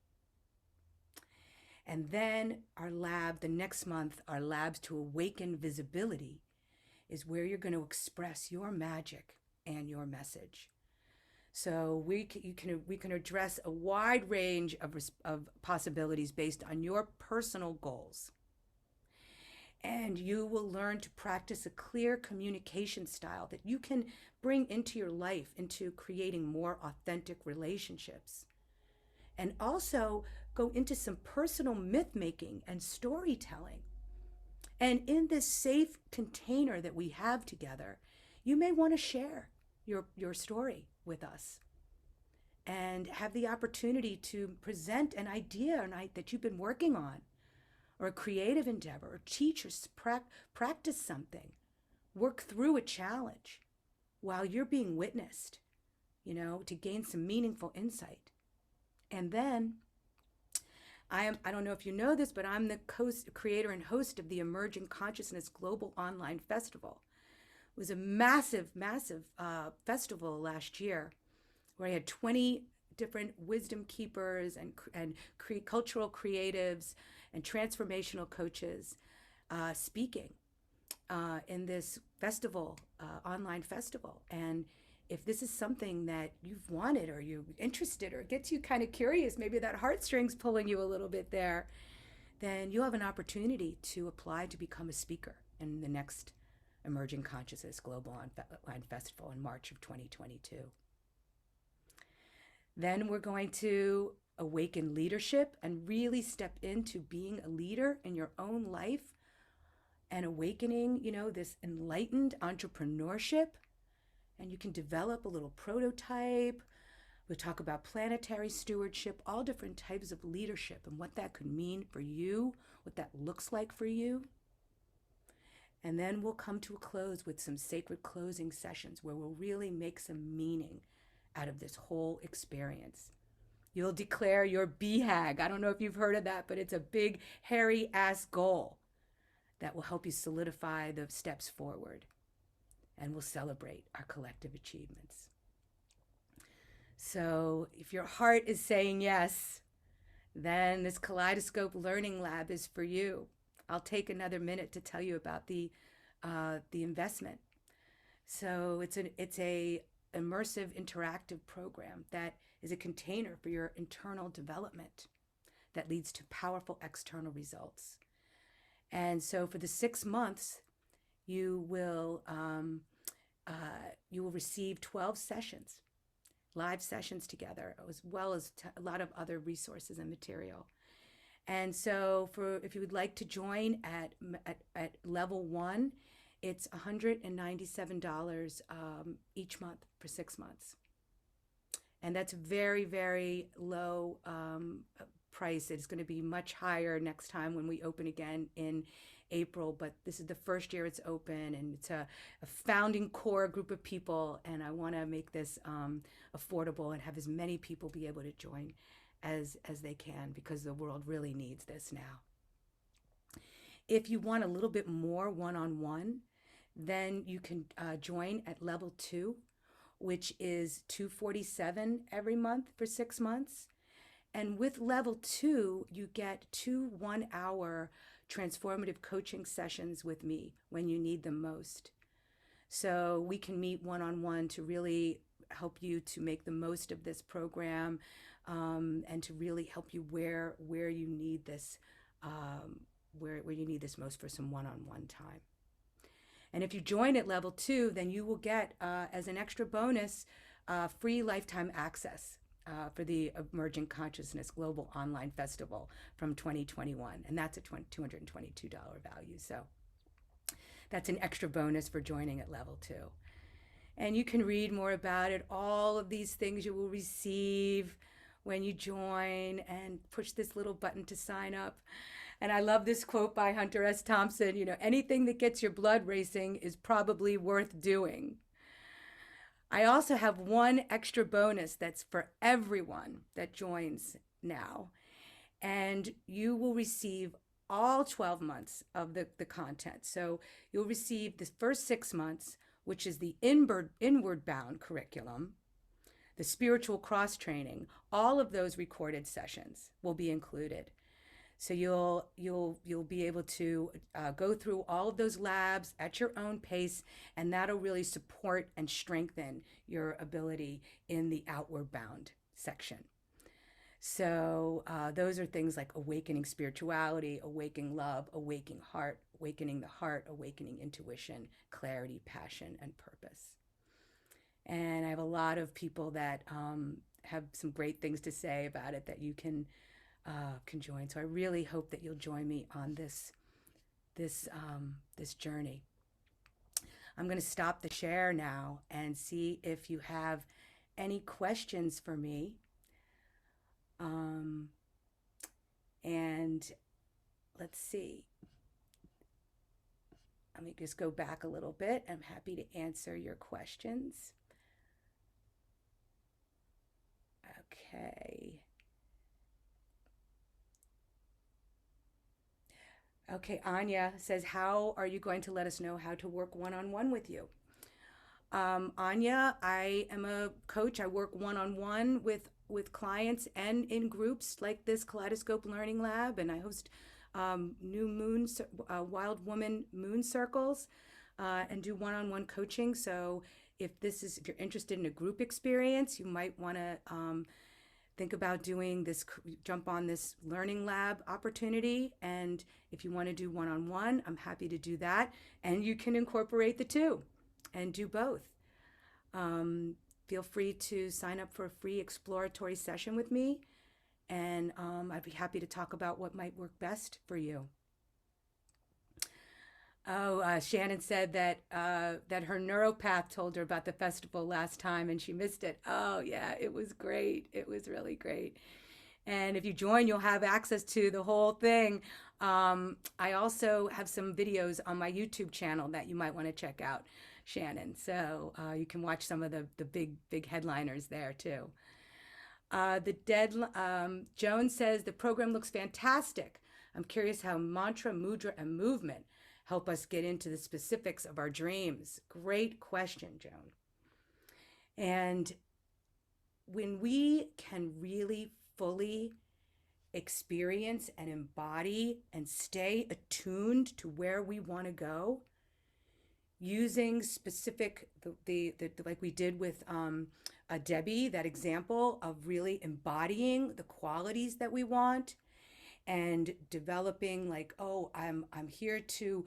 And then our lab, the next month, our labs to awaken visibility is where you're going to express your magic and your message. So we can address a wide range of possibilities based on your personal goals. And you will learn to practice a clear communication style that you can bring into your life, into creating more authentic relationships. And also go into some personal myth making and storytelling. And in this safe container that we have together, you may want to share your story with us and have the opportunity to present an idea that you've been working on, or a creative endeavor, or teach or practice something, work through a challenge while you're being witnessed, to gain some meaningful insight. And then I don't know if you know this, but I'm the creator and host of the Emerging Consciousness Global Online Festival. It was a massive festival last year where I had 20 different wisdom keepers and cultural creatives and transformational coaches speaking in this festival, online festival. And if this is something that you've wanted or you're interested or gets you kind of curious, maybe that heartstrings pulling you a little bit there, then you'll have an opportunity to apply to become a speaker in the next Emerging Consciousness Global Online Festival in March of 2022. Then we're going to awaken leadership and really step into being a leader in your own life and awakening, this enlightened entrepreneurship. And you can develop a little prototype. We'll talk about planetary stewardship, all different types of leadership and what that could mean for you, what that looks like for you. And then we'll come to a close with some sacred closing sessions where we'll really make some meaning out of this whole experience. You'll declare your BHAG. I don't know if you've heard of that, but it's a big, hairy ass goal that will help you solidify the steps forward. And we'll celebrate our collective achievements. So if your heart is saying yes, then this Kaleidoscope Learning Lab is for you. I'll take another minute to tell you about the investment. So it's a immersive interactive program that is a container for your internal development that leads to powerful external results. And so for the 6 months, you will receive 12 sessions, live sessions together, as well as a lot of other resources and material. And so if you would like to join at level 1, it's $197 each month for 6 months. And that's very, very low price. It's going to be much higher next time when we open again in April, but this is the first year it's open, and it's a founding core group of people, and I want to make this affordable and have as many people be able to join as they can, because the world really needs this now. If you want a little bit more one-on-one, then you can join at level 2, which is $247 every month for 6 months. And with level 2, you get 2 one-hour transformative coaching sessions with me when you need them most. So we can meet one-on-one to really help you to make the most of this program, and to really help you where you need this, where you need this most for some one-on-one time. And if you join at level 2, then you will get, as an extra bonus, free lifetime access for the Emerging Consciousness Global Online Festival from 2021. And that's a $222 value. So that's an extra bonus for joining at level 2. And you can read more about it, all of these things you will receive when you join, and push this little button to sign up. And I love this quote by Hunter S. Thompson, you know, anything that gets your blood racing is probably worth doing. I also have one extra bonus that's for everyone that joins now. And you will receive all 12 months of the content. So you'll receive the first 6 months, which is the inward bound curriculum, the spiritual cross training. All of those recorded sessions will be included. So you'll be able to go through all of those labs at your own pace, and that'll really support and strengthen your ability in the outward bound section. So those are things like awakening spirituality, awakening love, awakening the heart, awakening intuition, clarity, passion, and purpose. And I have a lot of people that have some great things to say about it that you can join. So I really hope that you'll join me on this journey. I'm going to stop the share now and see if you have any questions for me. And let's see. Let me just go back a little bit. I'm happy to answer your questions. Okay. Okay, Anya says, how are you going to let us know how to work one-on-one with you? Anya, I am a coach. I work one-on-one with clients and in groups like this Kaleidoscope Learning Lab, and I host new wild woman moon circles and do one-on-one coaching. So if you're interested in a group experience, you might want to think about doing this, jump on this learning lab opportunity. And if you want to do one-on-one, I'm happy to do that. And you can incorporate the two and do both. Feel free to sign up for a free exploratory session with me. And I'd be happy to talk about what might work best for you. Oh, Shannon said that her neuropath told her about the festival last time and she missed it. Oh, yeah, it was great. It was really great. And if you join, you'll have access to the whole thing. I also have some videos on my YouTube channel that you might want to check out, Shannon. So you can watch some of the big headliners there too. Joan says the program looks fantastic. I'm curious how mantra, mudra, and movement help us get into the specifics of our dreams. Great question, Joan. And when we can really fully experience and embody and stay attuned to where we want to go, using specific, like we did with Debbie, that example of really embodying the qualities that we want, and developing like, oh, I'm here to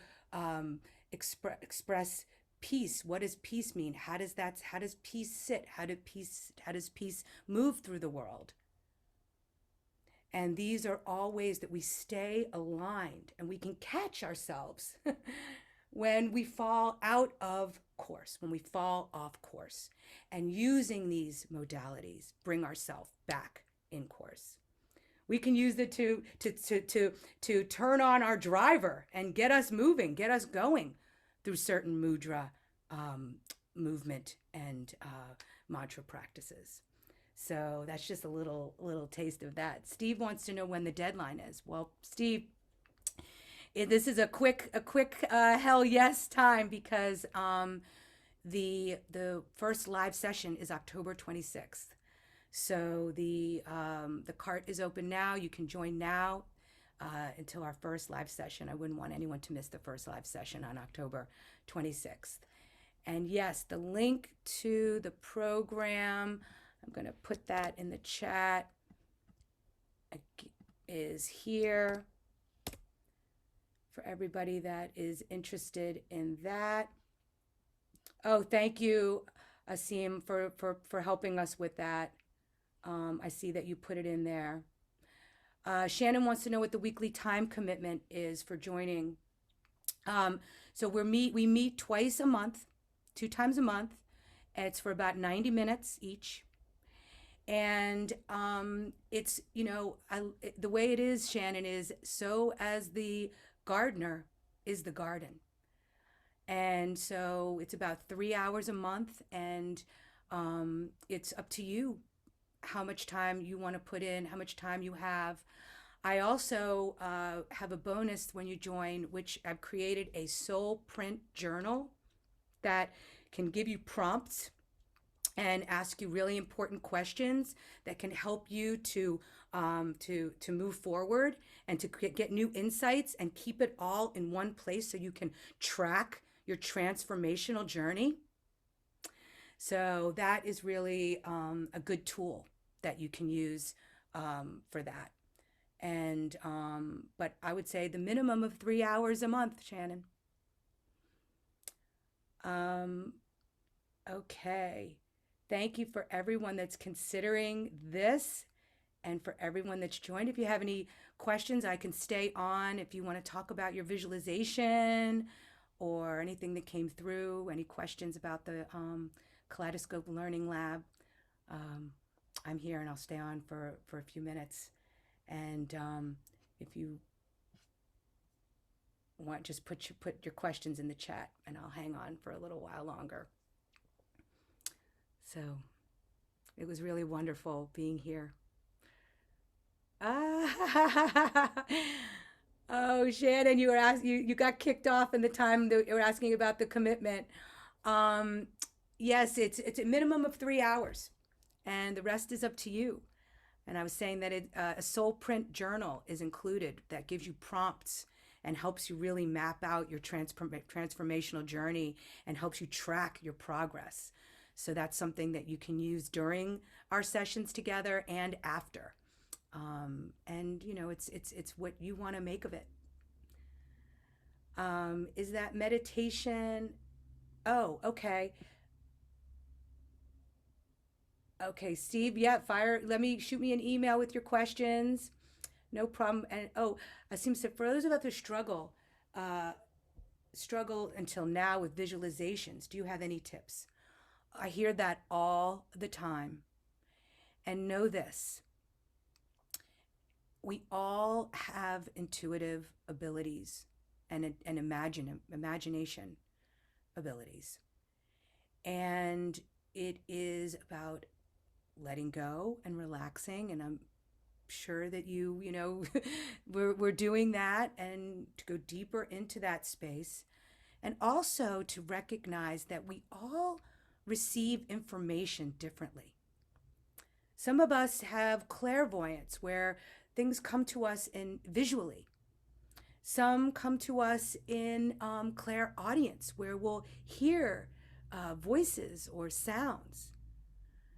express peace. What does peace mean? How does peace sit? How does peace move through the world? And these are all ways that we stay aligned, and we can catch ourselves when we fall out of course, when we fall off course, and using these modalities bring ourselves back in course. We can use it to turn on our driver and get us moving, get us going through certain mudra movement and mantra practices. So that's just a little taste of that. Steve wants to know when the deadline is. Well, Steve, this is a quick hell yes time, because the first live session is October 26th. So the cart is open now. You can join now until our first live session. I wouldn't want anyone to miss the first live session on October 26th. And yes, the link to the program, I'm going to put that in the chat, is here for everybody that is interested in that. Oh, thank you, Asim, for helping us with that. I see that you put it in there. Shannon wants to know what the weekly time commitment is for joining. So we meet twice a month, 2 times a month. It's for about 90 minutes each. And it's, the way it is, Shannon, is so as the gardener is the garden. And so it's about 3 hours a month, and it's up to you how much time you want to put in, how much time you have. I also have a bonus when you join, which I've created a soul print journal that can give you prompts and ask you really important questions that can help you to move forward and to get new insights, and keep it all in one place so you can track your transformational journey. So that is really a good tool that you can use for that. And but I would say the minimum of 3 hours a month, Shannon. Um, okay. Thank you for everyone that's considering this, and for everyone that's joined. If you have any questions, I can stay on if you want to talk about your visualization or anything that came through, any questions about the Kaleidoscope Learning Lab. I'm here and I'll stay on for a few minutes. And if you want, just put your questions in the chat and I'll hang on for a little while longer. So it was really wonderful being here. Ah, oh, Shannon, you got kicked off in the time that you were asking about the commitment. Um, yes, it's a minimum of 3 hours, and the rest is up to you. And I was saying that a soul print journal is included that gives you prompts and helps you really map out your transformational journey and helps you track your progress. So that's something that you can use during our sessions together and after. And it's what you want to make of it. Is that meditation? Oh, okay. Okay, Steve, yeah, shoot me an email with your questions. No problem. And Asim said, for those of us who struggle until now with visualizations, do you have any tips? I hear that all the time. And know this, we all have intuitive abilities and imagination abilities. And it is about letting go and relaxing. And I'm sure that we're doing that, and to go deeper into that space. And also to recognize that we all receive information differently. Some of us have clairvoyance, where things come to us in visually. Some come to us in clairaudience, where we'll hear voices or sounds.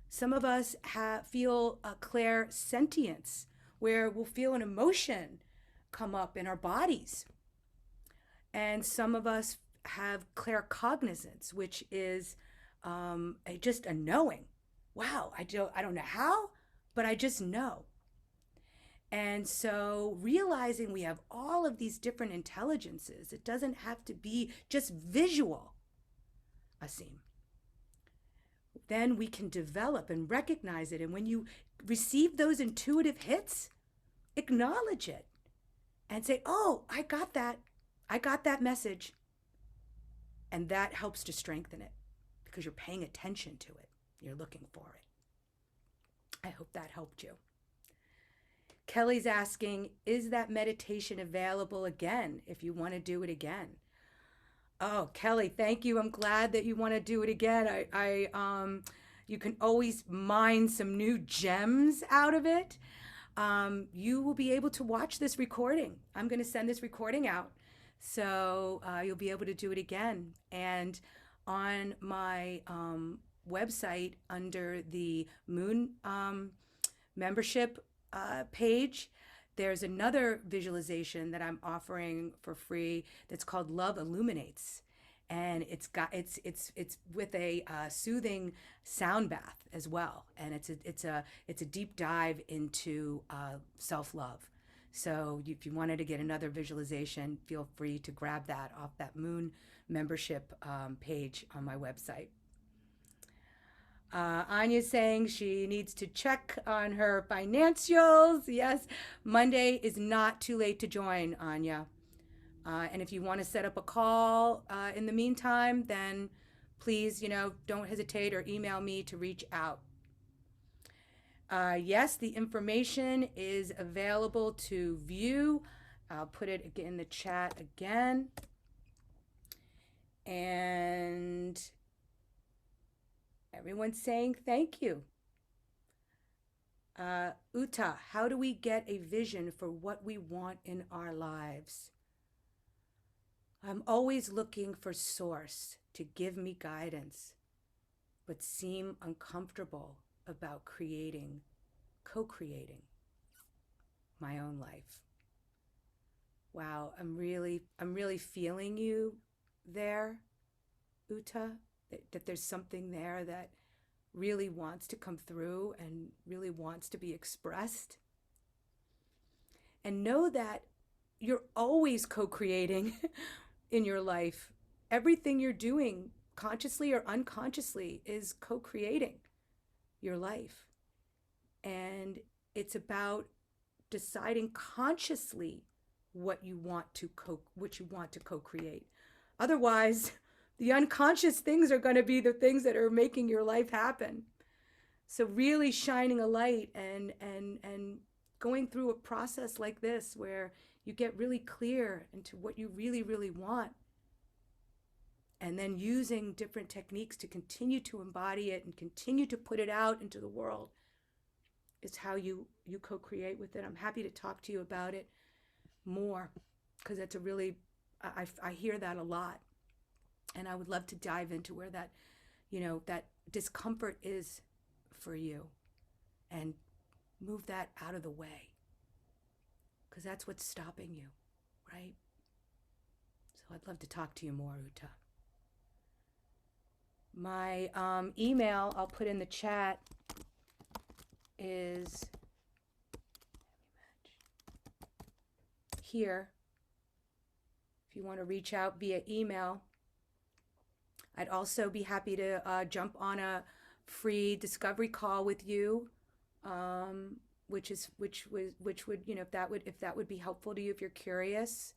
Some of us feel a clairsentience, where we'll feel an emotion come up in our bodies. And some of us have claircognizance, which is just a knowing. Wow, I don't know how, but I just know. And so realizing we have all of these different intelligences, it doesn't have to be just visual, Asim. Then we can develop and recognize it. And when you receive those intuitive hits, acknowledge it and say, oh, I got that. I got that message. And that helps to strengthen it because you're paying attention to it. You're looking for it. I hope that helped you. Kelly's asking, is that meditation available again if you want to do it again? Oh, Kelly, thank you. I'm glad that you want to do it again. You can always mine some new gems out of it. You will be able to watch this recording. I'm going to send this recording out, so you'll be able to do it again. And on my website, under the Moon membership page, there's another visualization that I'm offering for free that's called Love Illuminates, and it's with a soothing sound bath as well, and it's a deep dive into self-love. So if you wanted to get another visualization, feel free to grab that off that Moon membership page on my website. Anya's saying she needs to check on her financials. Yes, Monday is not too late to join, Anya. And if you want to set up a call in the meantime, then please, don't hesitate or email me to reach out. Yes, the information is available to view. I'll put it in the chat again. And everyone's saying thank you. Uta, how do we get a vision for what we want in our lives? I'm always looking for source to give me guidance, but seem uncomfortable about co-creating my own life. Wow, I'm really feeling you there, Uta, that there's something there that really wants to come through and really wants to be expressed. And know that you're always co-creating in your life. Everything you're doing, consciously or unconsciously, is co-creating your life. And it's about deciding consciously what you want to co-create. Otherwise, the unconscious things are going to be the things that are making your life happen. So really shining a light and going through a process like this where you get really clear into what you really, really want. And then using different techniques to continue to embody it and continue to put it out into the world is how you co-create with it. I'm happy to talk to you about it more because that's I hear that a lot. And I would love to dive into where that, that discomfort is for you and move that out of the way because that's what's stopping you, right? So I'd love to talk to you more, Uta. My email, I'll put in the chat, is here. If you want to reach out via email, I'd also be happy to jump on a free discovery call with you, which would if that would be helpful to you if you're curious.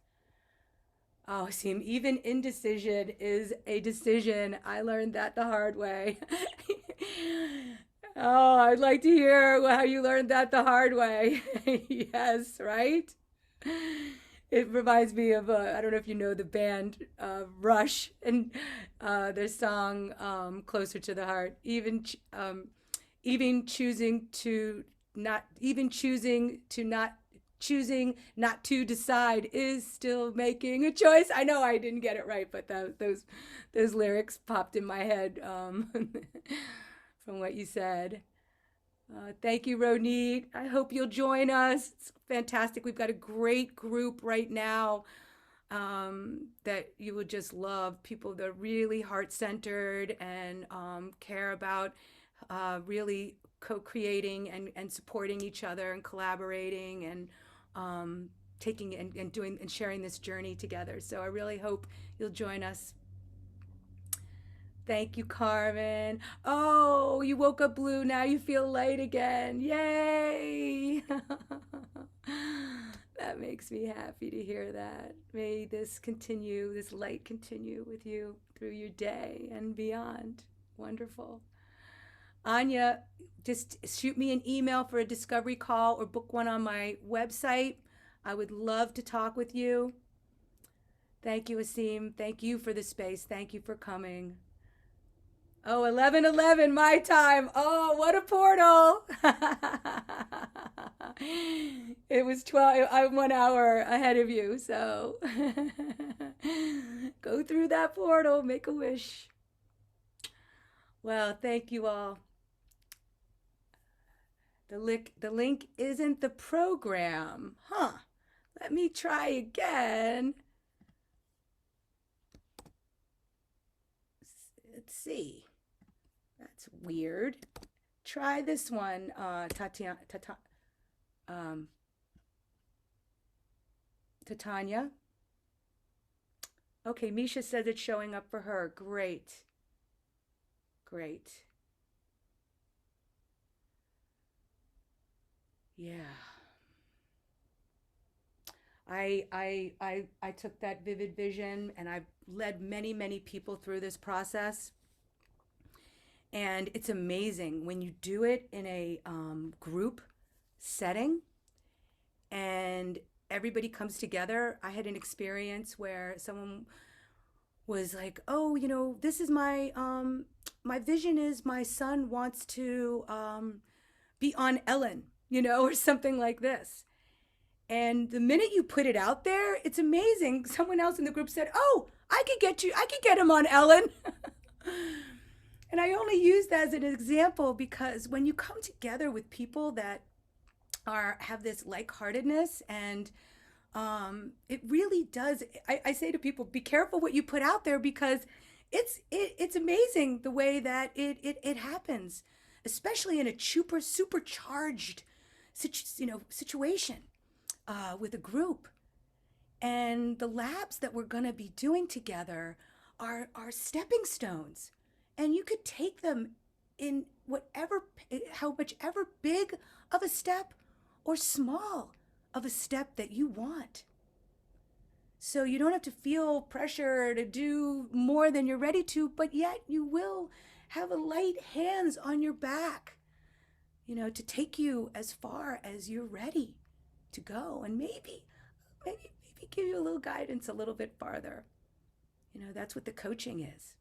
Oh, see, even indecision is a decision. I learned that the hard way. Oh, I'd like to hear how you learned that the hard way. Yes, right? It reminds me of, I don't know if you know the band Rush and their song Closer to the Heart. Even choosing not to decide is still making a choice. I know I didn't get it right, but those lyrics popped in my head from what you said. Thank you, Ronit. I hope you'll join us. It's fantastic. We've got a great group right now that you will just love. People that are really heart-centered and care about really co-creating and supporting each other and collaborating and taking and doing and sharing this journey together. So I really hope you'll join us. Thank you, Carmen. Oh, you woke up blue. Now you feel light again. Yay! That makes me happy to hear that. May this light continue with you through your day and beyond. Wonderful. Anya, just shoot me an email for a discovery call or book one on my website. I would love to talk with you. Thank you, Asim. Thank you for the space. Thank you for coming. Oh, 11:11 my time. Oh, what a portal. It was 12. I'm 1 hour ahead of you, so go through that portal, make a wish. Well, thank you all. The link isn't the program. Huh. Let me try again. Let's see. That's weird. Try this one, Titania. Okay, Misha says it's showing up for her. Great. Great. Yeah. I took that vivid vision and I've led many, many people through this process. And it's amazing when you do it in a group setting and everybody comes together. I had an experience where someone was like, "Oh, you know, this is my vision is my son wants to be on Ellen, you know, or something like this." And the minute you put it out there, it's amazing. Someone else in the group said, "Oh, I could get him on Ellen." And I only use that as an example because when you come together with people that are have this like-heartedness and it really does. I say to people, be careful what you put out there because it's amazing the way that it happens, especially in a supercharged situation with a group. And the labs that we're going to be doing together are stepping stones, and you could take them in whatever how much ever big of a step or small of a step that you want. So you don't have to feel pressure to do more than you're ready to, but yet you will have a light hands on your back, you know, to take you as far as you're ready to go, and maybe give you a little guidance a little bit farther. You know, that's what the coaching is.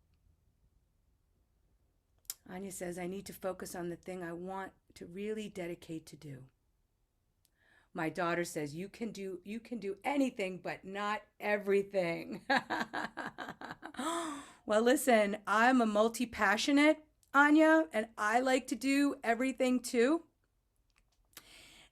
Anya says, I need to focus on the thing I want to really dedicate to do. My daughter says, you can do anything, but not everything. Well, listen, I'm a multi-passionate, Anya, and I like to do everything too.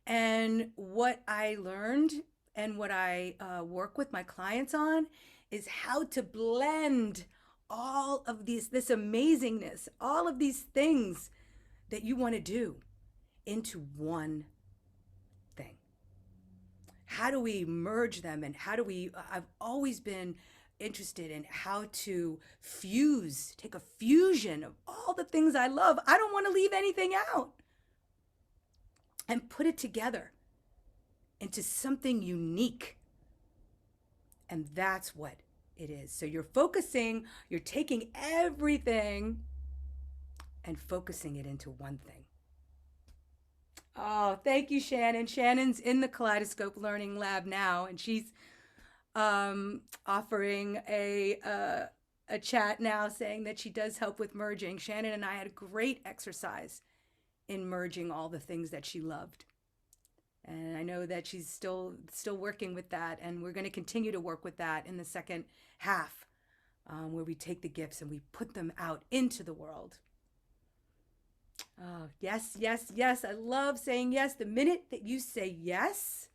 And what I learned and what I work with my clients on is how to blend all of this amazingness, all of these things that you want to do into one thing. How do we merge them, and how do we I've always been interested in how to take a fusion of all the things I love. I don't want to leave anything out, and put it together into something unique. And that's what it is. So you're taking everything and focusing it into one thing. Oh, thank you, Shannon. Shannon's in the Kaleidoscope Learning Lab now, and she's offering a chat now saying that she does help with merging. Shannon and I had a great exercise in merging all the things that she loved. And I know that she's still working with that, and we're going to continue to work with that in the second half, where we take the gifts and we put them out into the world. Oh, yes, yes, yes. I love saying yes. The minute that you say yes,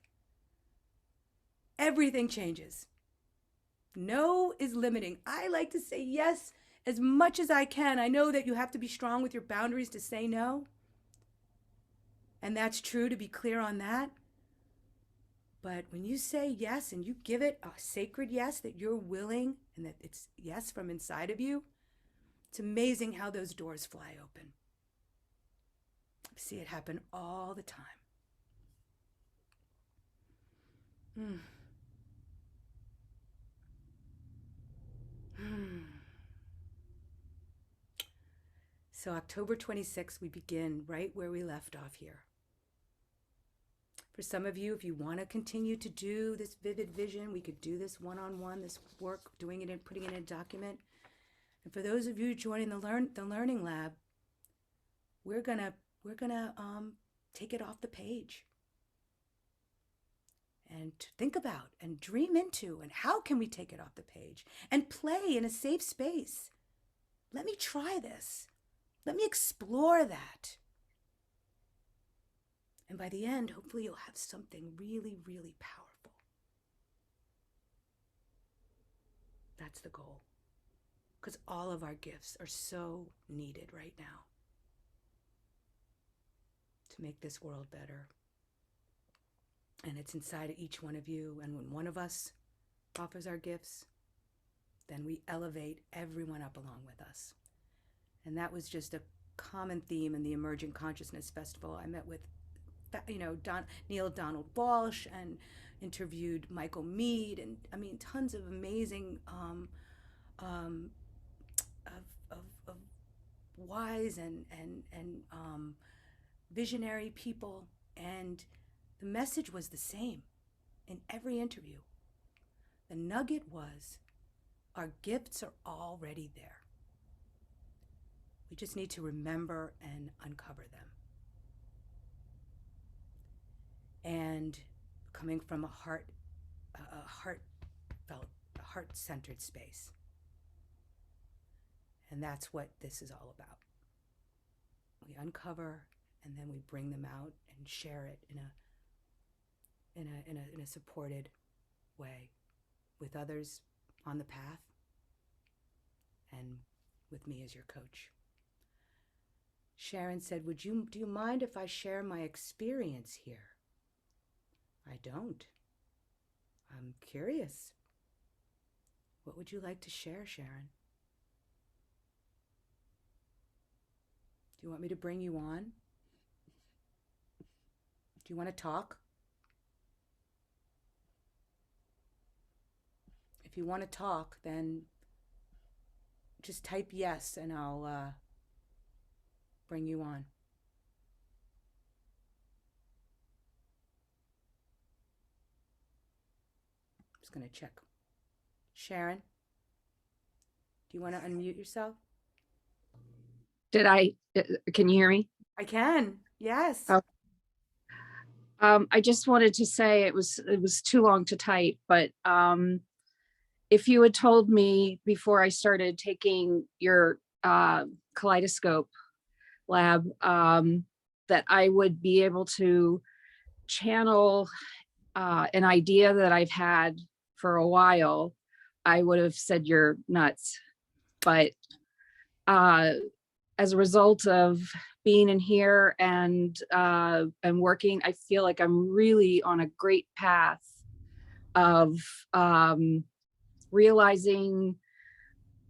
everything changes. No is limiting. I like to say yes as much as I can. I know that you have to be strong with your boundaries to say no. And that's true, to be clear on that. But when you say yes and you give it a sacred yes that you're willing and that it's yes from inside of you, it's amazing how those doors fly open. I see it happen all the time. So October 26th, we begin right where we left off here. For some of you, if you want to continue to do this vivid vision, we could do this one-on-one, this work, doing it and putting it in a document. And for those of you joining the learning lab, we're gonna take it off the page and to think about and dream into, and how can we take it off the page and play in a safe space. Let me try this. Let me explore that. And by the end, hopefully you'll have something really, really powerful. That's the goal. Because all of our gifts are so needed right now to make this world better. And it's inside of each one of you. And when one of us offers our gifts, then we elevate everyone up along with us. And that was just a common theme in the Emerging Consciousness Festival. I met with Neil Donald Walsh, and interviewed Michael Mead, and I mean tons of amazing um, of wise and visionary people, and the message was the same in every interview. The nugget was, our gifts are already there. We just need to remember and uncover them. And coming from a heart-centered space. And that's what this is all about. We uncover, and then we bring them out and share it in a supported way with others on the path, and with me as your coach. Sharon said, do you mind if I share my experience here? I don't. I'm curious. What would you like to share, Sharon? Do you want me to bring you on? Do you want to talk? If you want to talk, then just type yes and I'll bring you on. I'm just going to check. Sharon, do you want to unmute yourself? Can you hear me? I can, yes. Oh. I just wanted to say it was too long to type, but if you had told me before I started taking your Kaleidoscope Lab that I would be able to channel an idea that I've had for a while, I would have said you're nuts. But as a result of being in here and working, I feel like I'm really on a great path of realizing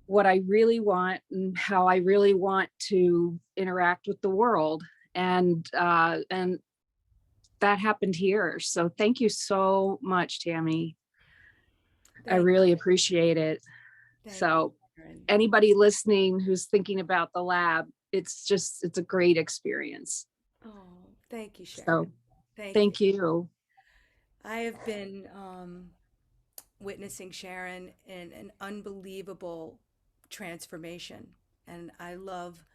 what I really want and how I really want to interact with the world. And that happened here. So thank you so much, Tami. I really appreciate it. So anybody listening who's thinking about the lab, it's a great experience. Oh, thank you, Sharon. So thank you. I have been witnessing Sharon in an unbelievable transformation. And I love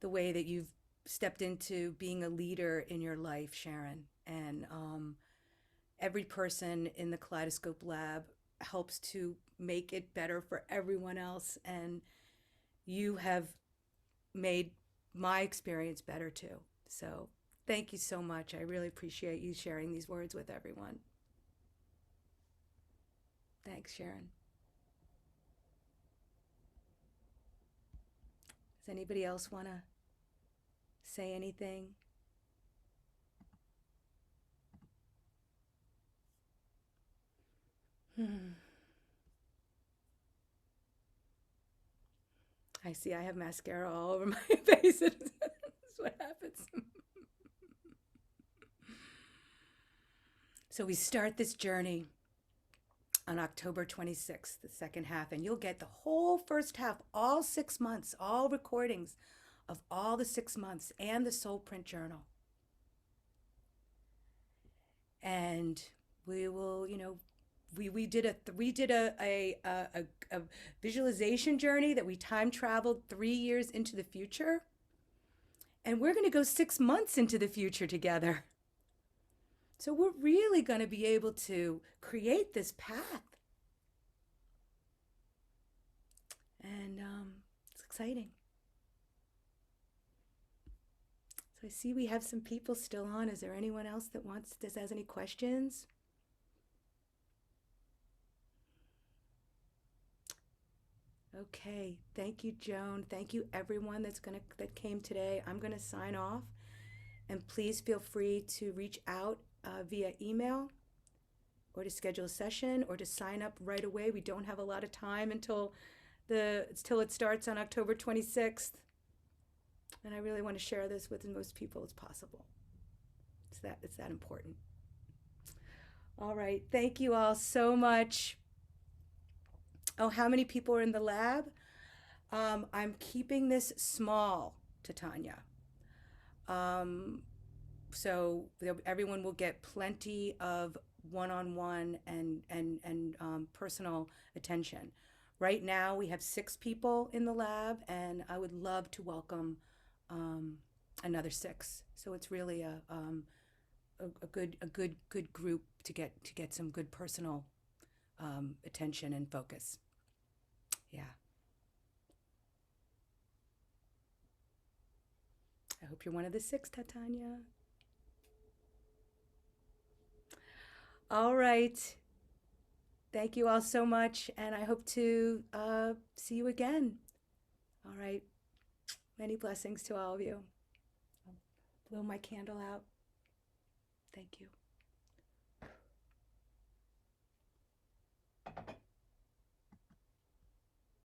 the way that you've stepped into being a leader in your life, Sharon. And every person in the Kaleidoscope Lab helps to make it better for everyone else. And you have made my experience better too. So thank you so much. I really appreciate you sharing these words with everyone. Thanks, Sharon. Does anybody else want to say anything? I see I have mascara all over my face. That's what happens. So we start this journey on October 26th, the second half, and you'll get the whole first half, all 6 months, all recordings of all the 6 months and the Soul Print Journal. And we will, we did a visualization journey that we time traveled 3 years into the future. And we're going to go 6 months into the future together. So we're really going to be able to create this path. And it's exciting. So I see we have some people still on. Is there anyone else that has any questions? Okay, thank you, Joan. Thank you, everyone that came today. I'm gonna sign off, and please feel free to reach out via email, or to schedule a session, or to sign up right away. We don't have a lot of time until it starts on October 26th, and I really want to share this with as most people as possible. It's that important. All right. Thank you all so much. Oh, how many people are in the lab? I'm keeping this small, Titania. So everyone will get plenty of one-on-one and personal attention. Right now, we have 6 people in the lab, and I would love to welcome another 6. So it's really a good group to get some good personal attention and focus. Yeah. I hope you're one of the 6, Titania. All right. Thank you all so much, and I hope to see you again. All right. Many blessings to all of you. I'll blow my candle out. Thank you.